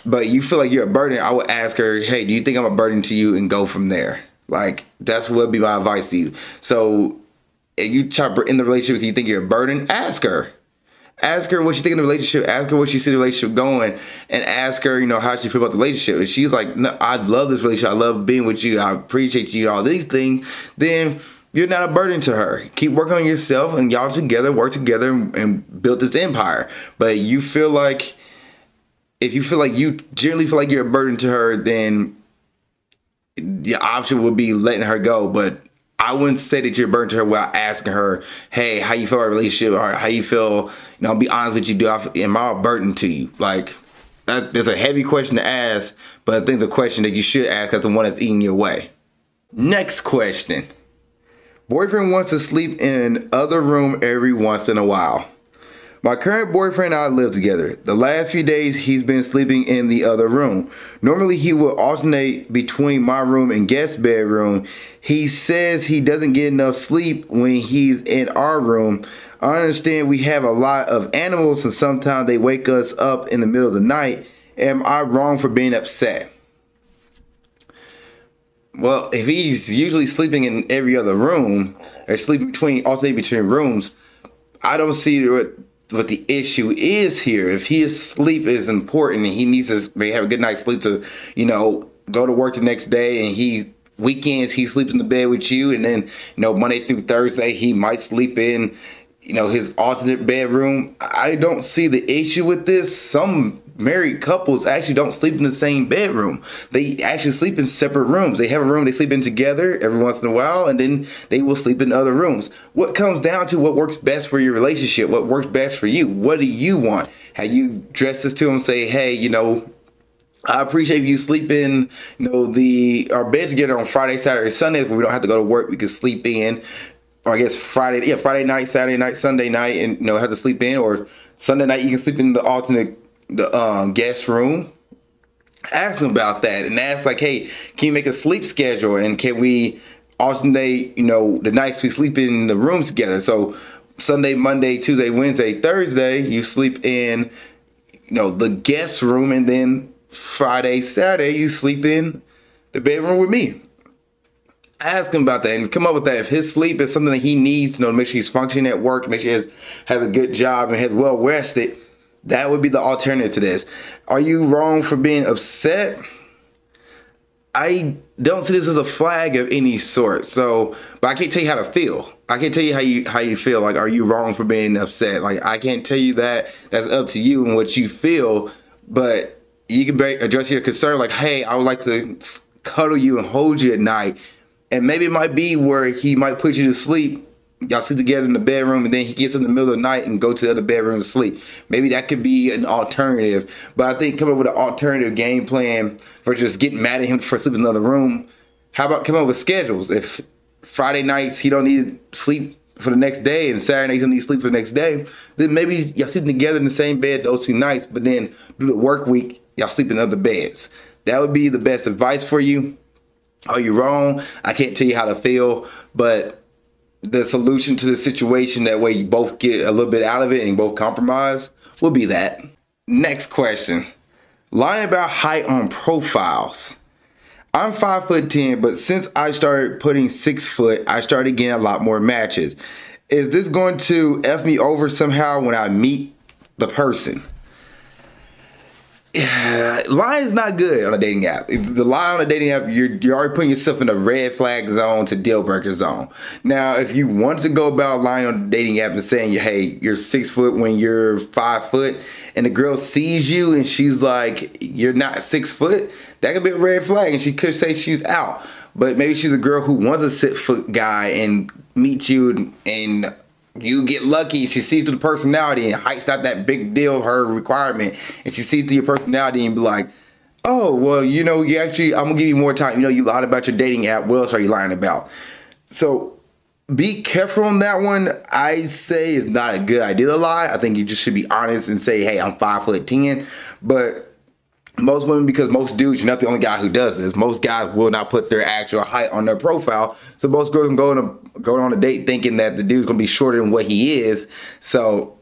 But you feel like you're a burden. I would ask her, hey, do you think I'm a burden to you? And go from there. Like, that's what would be my advice to you. So, if you try to end the relationship because you think you're a burden, ask her. Ask her what she think of the relationship. Ask her what she see the relationship going. And ask her, how she feel about the relationship. If she's like, no, I love this relationship. I love being with you. I appreciate you, all these things. Then you're not a burden to her. Keep working on yourself and y'all together, work together and build this empire. But if you feel like you generally feel like you're a burden to her, then the option would be letting her go. But I wouldn't say that you're a burden to her without asking her, hey, how you feel about a relationship? Or how you feel, be honest with you. Am I a burden to you? Like, that's a heavy question to ask, but I think the question that you should ask is the one that's eating you away. Next question. Boyfriend wants to sleep in other room every once in a while. My current boyfriend and I live together. The last few days, he's been sleeping in the other room. Normally, he will alternate between my room and guest bedroom. He says he doesn't get enough sleep when he's in our room. I understand we have a lot of animals and sometimes they wake us up in the middle of the night. Am I wrong for being upset? Well, if he's usually sleeping in every other room or alternating between rooms, I don't see what the issue is here. If his sleep is important and he needs to have a good night's sleep to, go to work the next day, and weekends he sleeps in the bed with you, and then, Monday through Thursday he might sleep in, his alternate bedroom. I don't see the issue with this. Some married couples actually don't sleep in the same bedroom. They actually sleep in separate rooms. They have a room they sleep in together every once in a while, and then they will sleep in other rooms. What comes down to what works best for your relationship, what works best for you. What do you want? How you dress this to them, say, hey, I appreciate you sleeping, our bed together on Friday, Saturday, Sundays when we don't have to go to work. We can sleep in, or I guess Friday night, Saturday night, Sunday night, and have to sleep in, or Sunday night you can sleep in the alternate guest room. Ask them about that, and ask like, hey, can you make a sleep schedule, and can we alternate, the nights we sleep in the rooms together? So Sunday, Monday, Tuesday, Wednesday, Thursday, you sleep in, the guest room, and then Friday, Saturday, you sleep in the bedroom with me. Ask him about that and come up with that. If his sleep is something that he needs, to make sure he's functioning at work, make sure he has a good job and has well rested, that would be the alternative to this. Are you wrong for being upset? I don't see this as a flag of any sort. So, but I can't tell you how to feel. I can't tell you how you feel. Like, are you wrong for being upset? Like, I can't tell you that. That's up to you and what you feel. But you can address your concern. Like, hey, I would like to cuddle you and hold you at night. And maybe it might be where he might put you to sleep. Y'all sleep together in the bedroom, and then he gets in the middle of the night and go to the other bedroom to sleep. Maybe that could be an alternative. But I think come up with an alternative game plan for just getting mad at him for sleeping in another room. How about come up with schedules? If Friday nights he don't need sleep for the next day, and Saturday nights he don't need sleep for the next day, then maybe y'all sleeping together in the same bed those 2 nights, but then through the work week, y'all sleep in other beds. That would be the best advice for you. Are you wrong? I can't tell you how to feel, but the solution to the situation, that way you both get a little bit out of it and both compromise, will be that. Next question. Lying about height on profiles. I'm 5'10", but since I started putting 6 foot, I started getting a lot more matches. Is this going to F me over somehow when I meet the person? Lying is not good on a dating app. If the lie on a dating app, you're already putting yourself in a red flag zone to deal breaker zone. Now, if you want to go about lying on a dating app and saying, hey, you're 6 foot when you're 5 foot, and the girl sees you and she's like, you're not 6 foot, that could be a red flag, and she could say she's out. But maybe she's a girl who wants a 6 foot guy and meets you, and you get lucky, she sees through the personality, and height's not that big deal, her requirement, and she sees through your personality and be like, oh, well, you actually, I'm gonna give you more time. You lied about your dating app. What else are you lying about? So be careful on that one. I say it's not a good idea to lie. I think you just should be honest and say, hey, I'm 5'10", but most women, because most dudes, you're not the only guy who does this. Most guys will not put their actual height on their profile. So most girls can go on a date thinking that the dude's gonna be shorter than what he is. So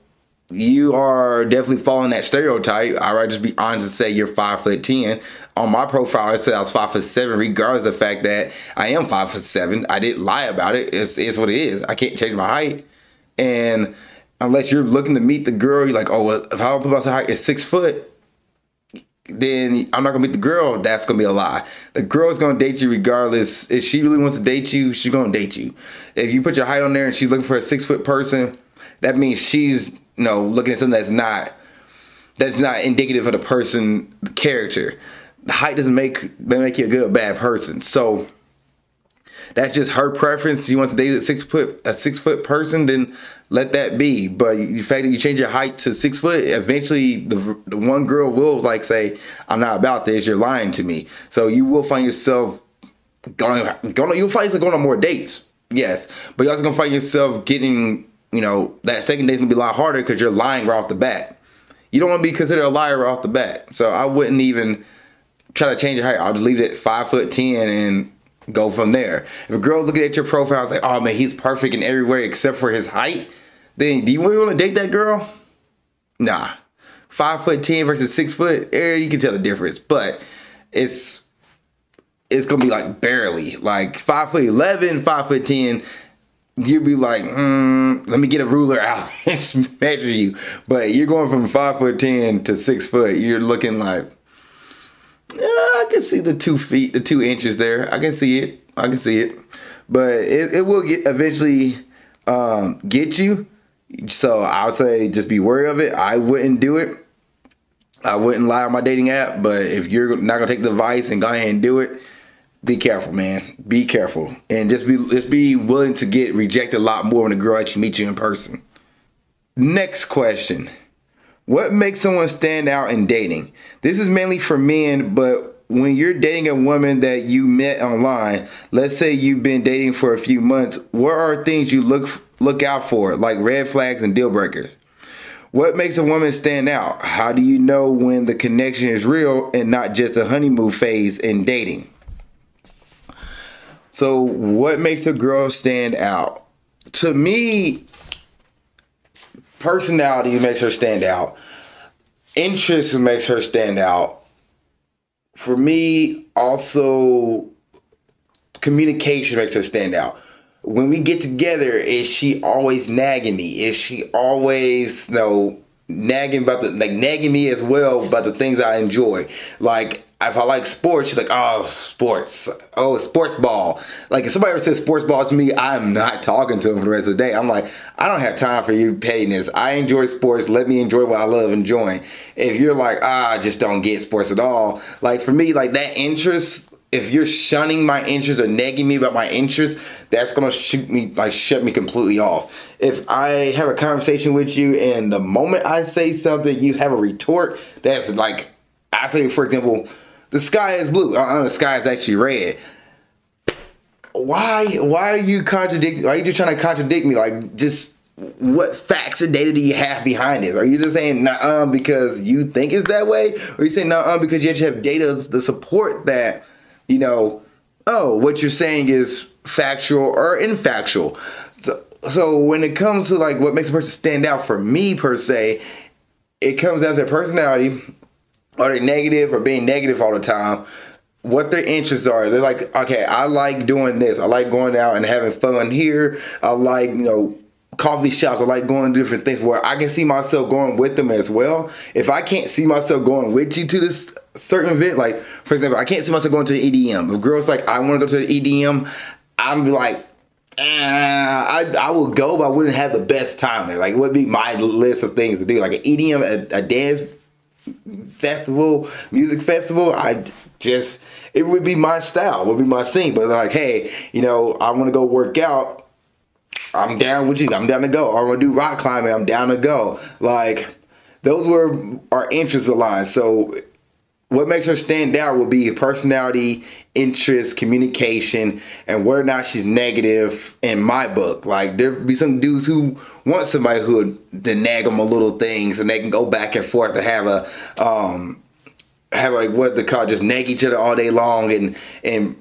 you are definitely following that stereotype. I'd rather just be honest and say you're 5'10". On my profile, it said I was 5'7", regardless of the fact that I am 5'7". I didn't lie about it. It's what it is. I can't change my height. And unless you're looking to meet the girl, you're like, oh, well, if I don't put my height at 6 foot, then I'm not gonna meet the girl. That's gonna be a lie. The girl's gonna date you regardless. If she really wants to date you, she's gonna date you. If you put your height on there and she's looking for a 6 foot person, that means she's looking at something that's not indicative of the person, the character. The height doesn't make you a good or bad person. So that's just her preference. She wants to date a 6 foot person, then let that be. But the fact that you change your height to 6 foot, eventually the one girl will say, I'm not about this, you're lying to me. So you will find yourself going on more dates. Yes. But you're also gonna find yourself getting, that second date's gonna be a lot harder because you're lying right off the bat. You don't want to be considered a liar right off the bat. So I wouldn't even try to change your height. I'll just leave it at 5'10" and go from there. If a girl's looking at your profile and say, oh man, he's perfect in every way except for his height, then do you really want to date that girl? Nah. 5'10" versus 6 foot, you can tell the difference. But it's gonna be like barely. Like 5'11", 5'10", you'd be like, let me get a ruler out and measure you. But you're going from 5'10" to 6 foot, you're looking like, I can see the 2 feet, the 2 inches there. I can see it. But it will eventually get you. So I would say just be wary of it. I wouldn't do it. I wouldn't lie on my dating app, but if you're not gonna take the advice and go ahead and do it, be careful, man. Be careful, and just be willing to get rejected a lot more when a girl actually meets you in person. Next question: what makes someone stand out in dating? This is mainly for men, but when you're dating a woman that you met online, let's say you've been dating for a few months, what are things you look out for, like red flags and deal breakers? What makes a woman stand out? How do you know when the connection is real and not just a honeymoon phase in dating? So what makes a girl stand out? To me, personality makes her stand out. Interest makes her stand out. For me, also, communication makes her stand out. When we get together, is she always nagging me? Is she always, nagging me as well about the things I enjoy? Like, if I like sports, she's like, oh, sports. Oh, sports ball. Like, if somebody ever says sports ball to me, I'm not talking to them for the rest of the day. I'm like, I don't have time for you pettiness. I enjoy sports. Let me enjoy what I love enjoying. If you're like, I just don't get sports at all. Like, for me, like, that interest, if you're shunning my interest or nagging me about my interest, that's gonna shut me completely off. If I have a conversation with you and the moment I say something, you have a retort, that's like, I say, for example, the sky is blue. The sky is actually red. Why are you contradicting? Why are you just trying to contradict me? Like, just what facts and data do you have behind it? Are you just saying nah because you think it's that way? Or are you saying nah because you actually have data to support that, what you're saying is factual or infactual? So when it comes to like what makes a person stand out for me per se, it comes down to their personality. Are they negative or being negative all the time? What their interests are. They're like, okay, I like doing this. I like going out and having fun here. I like, coffee shops. I like going to different things where I can see myself going with them as well. If I can't see myself going with you to this certain event, like, for example, I can't see myself going to the EDM. If girls like, I want to go to the EDM, I'm like, I will go, but I wouldn't have the best time there. Like, it would be my list of things to do. Like an EDM, a dance festival, music festival, it would be my style, it would be my thing. But like, hey, I want to go work out, I'm down with you, I'm down to go. Or I want to do rock climbing, I'm down to go. Like, those were our interests aligned. So what makes her stand out would be personality, interest, communication, and whether or not she's negative in my book. Like, there be some dudes who want somebody who would to nag them a little things and they can go back and forth to have like what they call just nag each other all day long and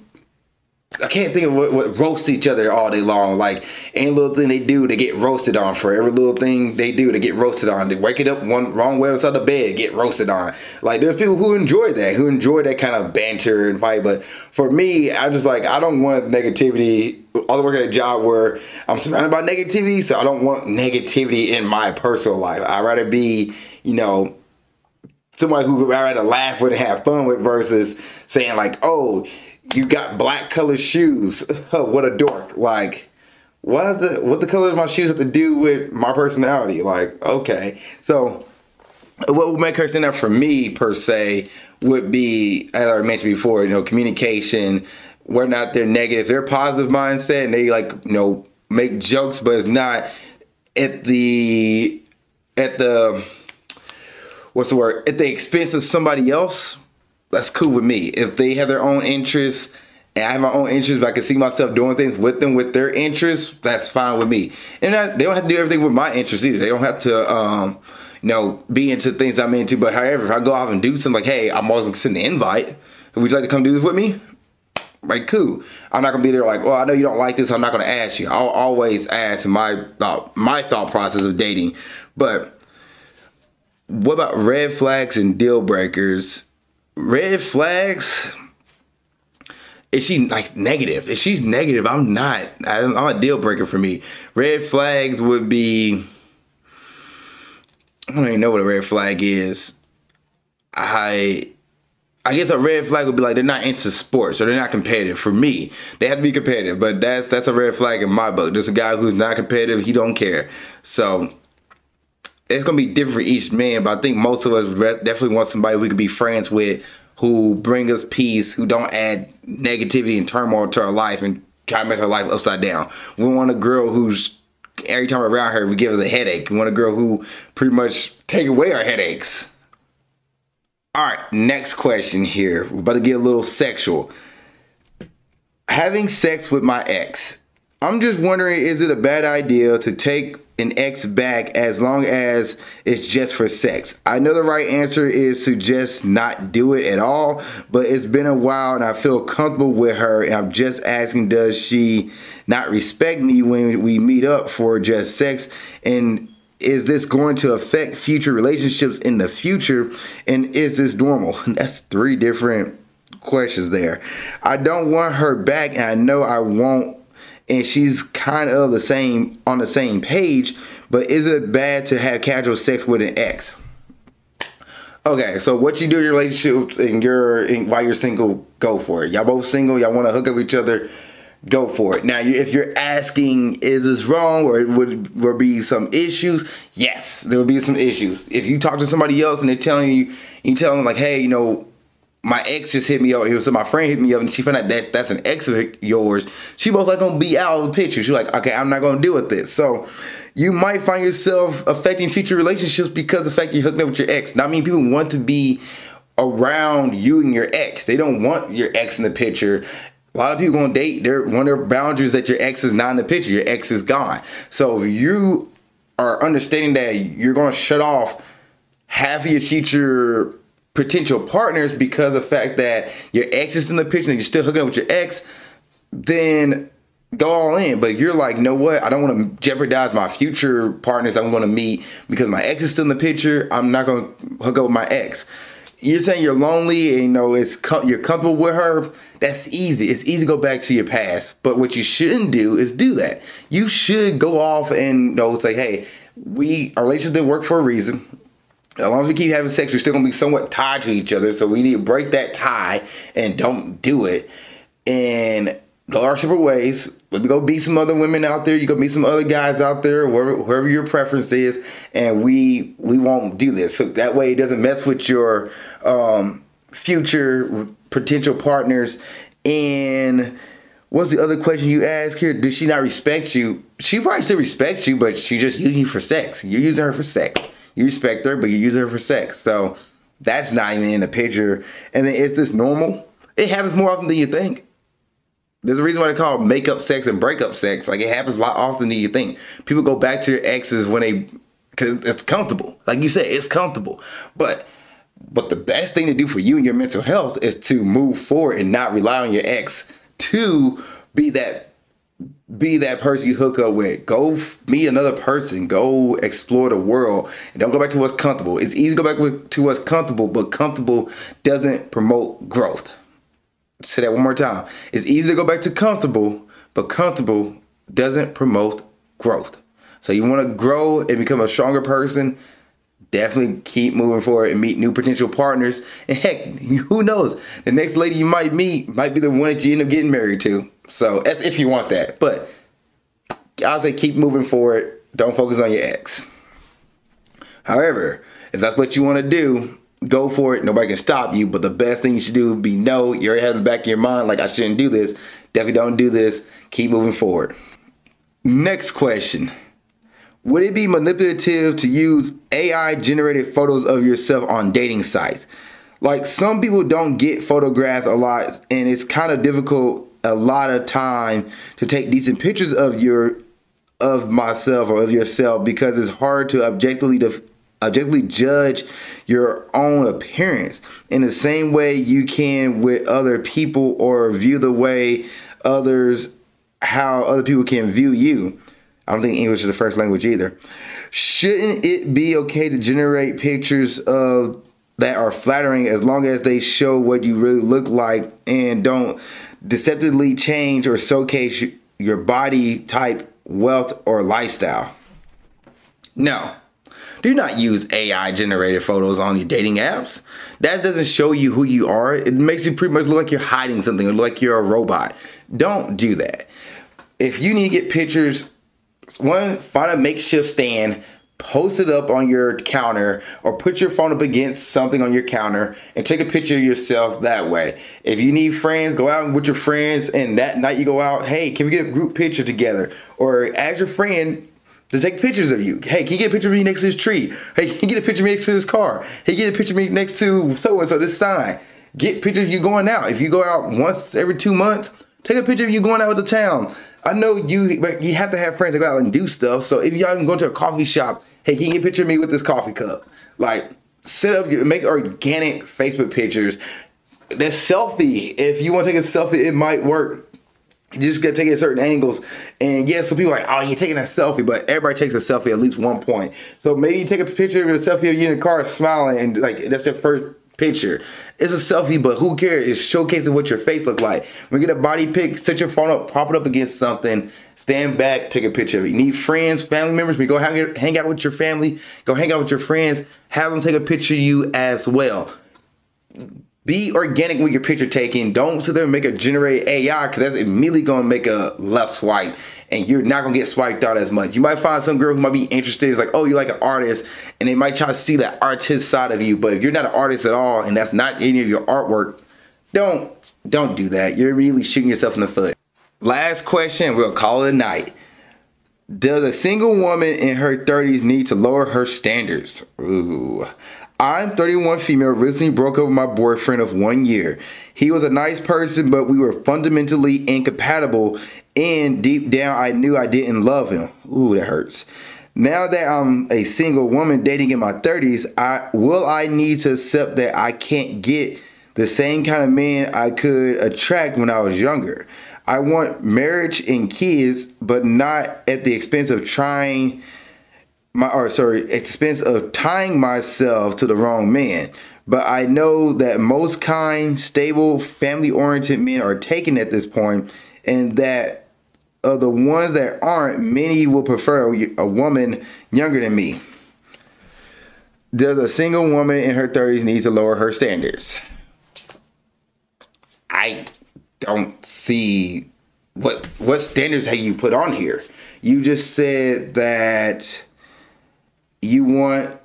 I can't think of what roast each other all day long. Like, any little thing they do, they get roasted on. For every little thing they do, they get roasted on. They wake it up one wrong way outside the bed, get roasted on. Like, there's people who enjoy that kind of banter and fight. But for me, I'm just like, I don't want negativity. I work at a job where I'm surrounded by negativity, so I don't want negativity in my personal life. I'd rather be, somebody who I'd rather laugh with and have fun with versus saying like, oh, you got black colored shoes. What a dork. Like, what the color of my shoes have to do with my personality? Like, okay. So what would make her stand out for me per se would be, as I mentioned before, communication, whether or not they're negative, they're positive mindset and they like, make jokes, but it's not at the expense of somebody else. That's cool with me. If they have their own interests and I have my own interests, but I can see myself doing things with them with their interests, that's fine with me. And they don't have to do everything with my interests either. They don't have to, be into things I'm into. But however, if I go off and do something like, hey, I'm always going to send an invite. Would you like to come do this with me? Like, cool. I'm not going to be there like, well, I know you don't like this. I'm not going to ask you. I'll always ask my thought process of dating. But what about red flags and deal breakers? Red flags, is she like negative? If she's negative, I'm not. I'm a deal breaker for me. Red flags would be, I don't even know what a red flag is. I guess a red flag would be like they're not into sports or they're not competitive. For me, they have to be competitive, but that's a red flag in my book. There's a guy who's not competitive, he don't care. So it's gonna be different for each man, but I think most of us definitely want somebody we can be friends with, who bring us peace, who don't add negativity and turmoil to our life and try to mess our life upside down. We want a girl who's, every time we're around her, we give us a headache. We want a girl who pretty much take away our headaches. All right, next question here. We're about to get a little sexual. Having sex with my ex. I'm just wondering, is it a bad idea to take an ex back as long as it's just for sex? I know the right answer is to just not do it at all, but it's been a while and I feel comfortable with her, and I'm just asking, does she not respect me when we meet up for just sex? And is this going to affect future relationships in the future? And is this normal? That's 3 different questions there. I don't want her back, and I know I won't, and she's kind of on the same page, but is it bad to have casual sex with an ex? Okay, so what you do in your relationships and while you're single, go for it. Y'all both single, y'all want to hook up with each other, go for it. Now, if you're asking, is this wrong, or would there be some issues? Yes, there will be some issues. If you talk to somebody else and they're telling you, you tell them like, hey, you know, my ex just hit me up. So my friend hit me up and she found out that's an ex of yours. She both like gonna be out of the picture. She's like, okay, I'm not gonna deal with this. So you might find yourself affecting future relationships because of the fact you're hooking up with your ex. Now, I mean, people want to be around you and your ex. They don't want your ex in the picture. A lot of people gonna date. One of their boundaries that your ex is not in the picture. Your ex is gone. So if you are understanding that you're gonna shut off half of your future potential partners because of the fact that your ex is in the picture and you're still hooking up with your ex, then go all in. But you're like, you know what? I don't want to jeopardize my future partners I want to meet because my ex is still in the picture. I'm not going to hook up with my ex. You're saying you're lonely and you know you're comfortable with her. That's easy. It's easy to go back to your past. But what you shouldn't do is do that. You should go off and say, hey, our relationship didn't work for a reason. As long as we keep having sex, we're still going to be somewhat tied to each other. So we need to break that tie and don't do it. And go our separate ways. Let me go meet some other women out there. You go meet some other guys out there, wherever your preference is. And we won't do this. So that way it doesn't mess with your future potential partners. And what's the other question you asked here? Does she not respect you? She probably still respects you, but she just using you for sex. You're using her for sex. You respect her, but you use her for sex. So that's not even in the picture. And then, is this normal? It happens more often than you think. There's a reason why they call it makeup sex and breakup sex. Like, it happens a lot often than you think. People go back to their exes because it's comfortable. Like you said, it's comfortable. But the best thing to do for you and your mental health is to move forward and not rely on your ex to be that person you hook up with. Go meet another person. Go explore the world. And don't go back to what's comfortable. It's easy to go back to what's comfortable, but comfortable doesn't promote growth. Say that one more time. It's easy to go back to comfortable, but comfortable doesn't promote growth. So you want to grow and become a stronger person, definitely keep moving forward and meet new potential partners. And heck, who knows? The next lady you might meet might be the one that you end up getting married to. So that's if you want that. But I'll say keep moving forward. Don't focus on your ex. However, if that's what you want to do, go for it. Nobody can stop you. But the best thing you should do would be know you already have the back of your mind, like, I shouldn't do this. Definitely don't do this. Keep moving forward. Next question. Would it be manipulative to use AI-generated photos of yourself on dating sites? Like, some people don't get photographed a lot, and it's kind of difficult a lot of time to take decent pictures of myself or of yourself because it's hard to objectively judge your own appearance in the same way you can with other people, or view the way how other people can view you. I don't think English is the first language either. Shouldn't it be okay to generate pictures that are flattering as long as they show what you really look like and don't deceptively change or showcase your body type, wealth, or lifestyle? No. Do not use AI generated photos on your dating apps. That doesn't show you who you are. It makes you pretty much look like you're hiding something or like you're a robot. Don't do that. If you need to get pictures One, find a makeshift stand, post it up on your counter, or put your phone up against something on your counter and take a picture of yourself that way. If you need friends, go out with your friends, and that night you go out, hey, can we get a group picture together? Or ask your friend to take pictures of you. Hey, can you get a picture of me next to this tree? Hey, can you get a picture of me next to this car? Hey, get a picture of me next to so-and-so, this sign. Get pictures of you going out. If you go out once every 2 months, take a picture of you going out with the town. I know you have to have friends that go out and do stuff. So if y'all even go to a coffee shop, hey, can you get a picture of me with this coffee cup? Like, set up, make organic Facebook pictures. That selfie, if you want to take a selfie, it might work. You just gotta take it at certain angles. And yeah, some people are like, oh, you're taking a selfie, but everybody takes a selfie at least one point. So maybe you take a picture of a selfie of you in the car smiling, and like that's your first picture. It's a selfie, but who cares? It's showcasing what your face look like. When you get a body pic, set your phone up, pop it up against something, stand back, take a picture of it. You need friends, family members. We go hang out with your family, go hang out with your friends, have them take a picture of you as well. Be organic with your picture taking. Don't sit there and make a generated AI, because that's immediately going to make a left swipe, and you're not going to get swiped out as much. You might find some girl who might be interested. It's like, oh, you like an artist, and they might try to see that artist side of you. But if you're not an artist at all, and that's not any of your artwork, don't do that. You're really shooting yourself in the foot. Last question, we'll call it a night. Does a single woman in her 30s need to lower her standards? Ooh. I'm 31 female, recently broke up with my boyfriend of 1 year. He was a nice person, but we were fundamentally incompatible, and deep down I knew I didn't love him. Ooh, that hurts. Now that I'm a single woman dating in my 30s, will I need to accept that I can't get the same kind of man I could attract when I was younger? I want marriage and kids, but not at the expense of tying myself to the wrong man. But I know that most kind, stable, family-oriented men are taken at this point, and that of the ones that aren't, many will prefer a woman younger than me. Does a single woman in her 30s need to lower her standards? I don't see what standards have you put on here. You just said that you want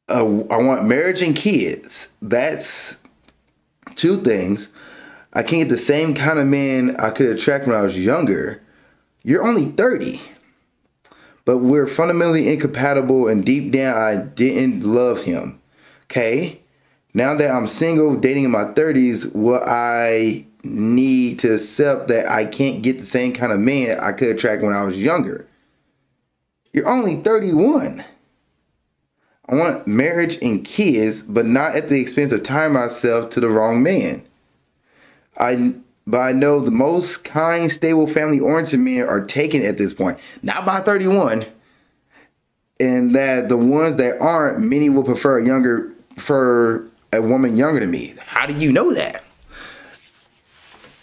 I want marriage and kids. That's two things. I can't get the same kind of man I could attract when I was younger. You're only 30. But we're fundamentally incompatible, and deep down I didn't love him. Okay? Now that I'm single, dating in my 30s, will I need to accept that I can't get the same kind of man I could attract when I was younger? You're only 31. I want marriage and kids, but not at the expense of tying myself to the wrong man. But I know the most kind, stable, family-oriented men are taken at this point. Not by 31. And that the ones that aren't, many will prefer a woman younger than me. How do you know that?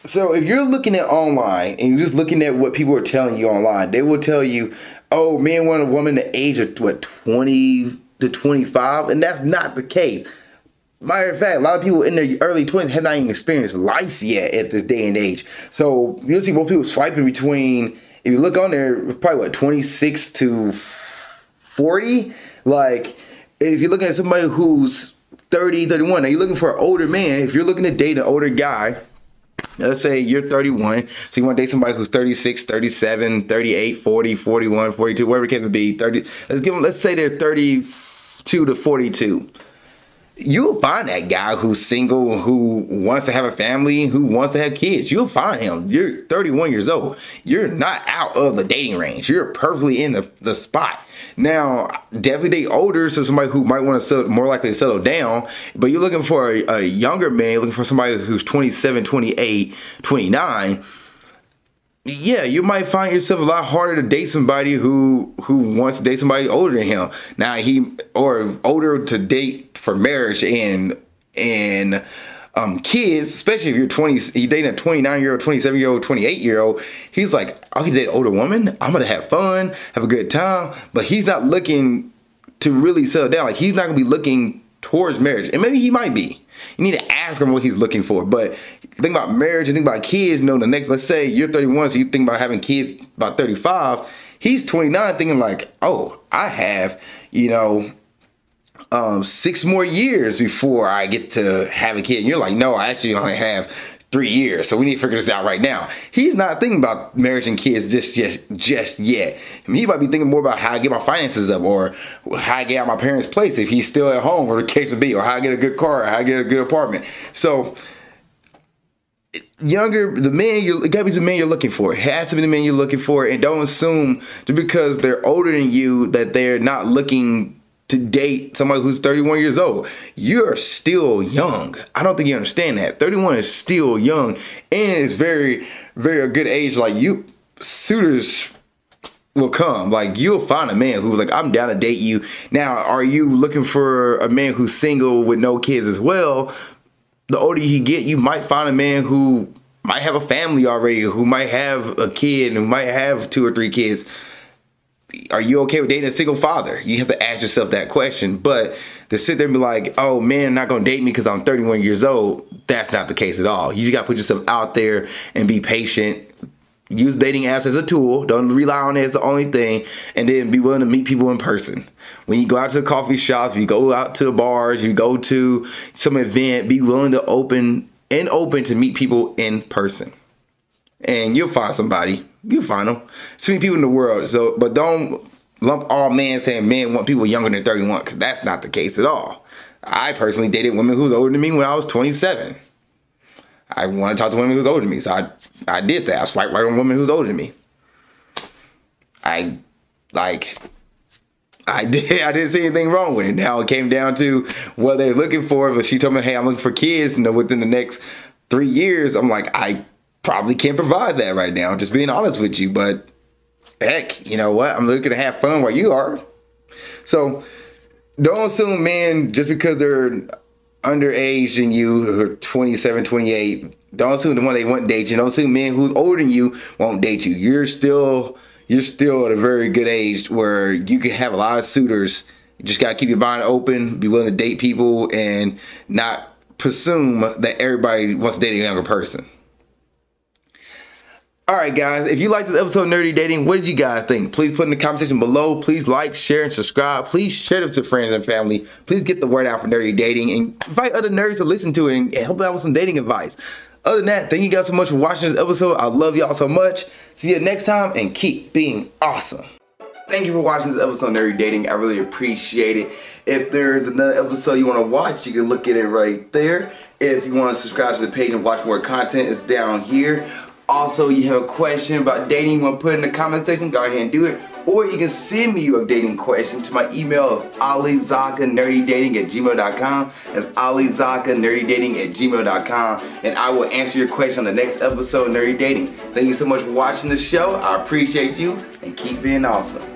So if you're looking at online and you're just looking at what people are telling you online, they will tell you, oh, men want a woman the age of 20 to 25, and that's not the case. Matter of fact, a lot of people in their early 20s have not even experienced life yet at this day and age. So you'll see more people swiping between, if you look on there, probably 26 to 40. Like, if you're looking at somebody who's 30, 31, now you're looking for an older man. If you're looking to date an older guy, let's say you're 31, so you want to date somebody who's 36, 37, 38, 40, 41, 42, whatever the case may be, 30. Let's say they're 32 to 42. You'll find that guy who's single, who wants to have a family, who wants to have kids. You'll find him. You're 31 years old. You're not out of the dating range. You're perfectly in the spot. Now, definitely date older, so somebody who might want to more likely to settle down. But you're looking for a younger man, looking for somebody who's 27, 28, 29. Yeah, you might find yourself a lot harder to date somebody who wants to date somebody older than him. Now or older to date for marriage and kids, especially if you're dating a 29-year-old, 27-year-old, 28-year-old. He's like, I can date an older woman. I'm gonna have fun, have a good time. But he's not looking to really settle down. Like, he's not gonna be looking towards marriage. And maybe he might be. You need to ask him what he's looking for. But think about marriage and think about kids. You know, the next, let's say you're 31, so you think about having kids about 35. He's 29 thinking like, oh, I have, 6 more years before I get to have a kid. And you're like, no, I actually only have 3 years. So we need to figure this out right now. He's not thinking about marriage and kids just yet. I mean, he might be thinking more about how I get my finances up, or how I get out my parents' place if he's still at home, or the case would be, or how I get a good car, or how I get a good apartment. So the man, it gotta be the man you're looking for. It has to be the man you're looking for. And don't assume just because they're older than you that they're not looking to date somebody who's 31 years old. You're still young. I don't think you understand that. 31 is still young, and it's very, very a good age. Like, suitors will come. Like, you'll find a man who's like, I'm down to date you. Now, are you looking for a man who's single with no kids as well? The older you get, you might find a man who might have a family already, who might have a kid, and who might have 2 or 3 kids. Are you okay with dating a single father? You have to ask yourself that question. But to sit there and be like, oh, man, not going to date me because I'm 31 years old, that's not the case at all. You just got to put yourself out there and be patient. Use dating apps as a tool. Don't rely on it as the only thing. And then be willing to meet people in person. When you go out to the coffee shops, you go out to the bars, you go to some event, be willing to open to meet people in person. And you'll find somebody. You'll find them. Too many people in the world. So, but don't lump all men saying men want people younger than 31, because that's not the case at all. I personally dated women who was older than me when I was 27. I want to talk to women who was older than me, so I did that. I swiped right on women who was older than me. I didn't see anything wrong with it. Now it came down to what they're looking for. But she told me, hey, I'm looking for kids, within the next 3 years. I'm like, I probably can't provide that right now. Just being honest with you. But heck, you know what? I'm looking to have fun while you are. So don't assume men, just because they're underage than you, or 27, 28, don't assume the one they won't date you. Don't assume men who's older than you won't date you. You're still at a very good age where you can have a lot of suitors. You just got to keep your mind open, be willing to date people, and not presume that everybody wants to date a younger person. Alright guys, if you liked this episode of Nerdy Dating, what did you guys think? Please put in the comment section below. Please like, share, and subscribe. Please share it to friends and family. Please get the word out for Nerdy Dating, and invite other nerds to listen to it and help out with some dating advice. Other than that, thank you guys so much for watching this episode. I love y'all so much. See you next time, and keep being awesome. Thank you for watching this episode of Nerdy Dating. I really appreciate it. If there's another episode you want to watch, you can look at it right there. If you want to subscribe to the page and watch more content, it's down here. Also, you have a question about dating, you want to put it in the comment section, go ahead and do it. Or you can send me your dating question to my email of alizakkanerdydating@gmail.com. That's alizakkanerdydating@gmail.com. And I will answer your question on the next episode of Nerdy Dating. Thank you so much for watching the show. I appreciate you, and keep being awesome.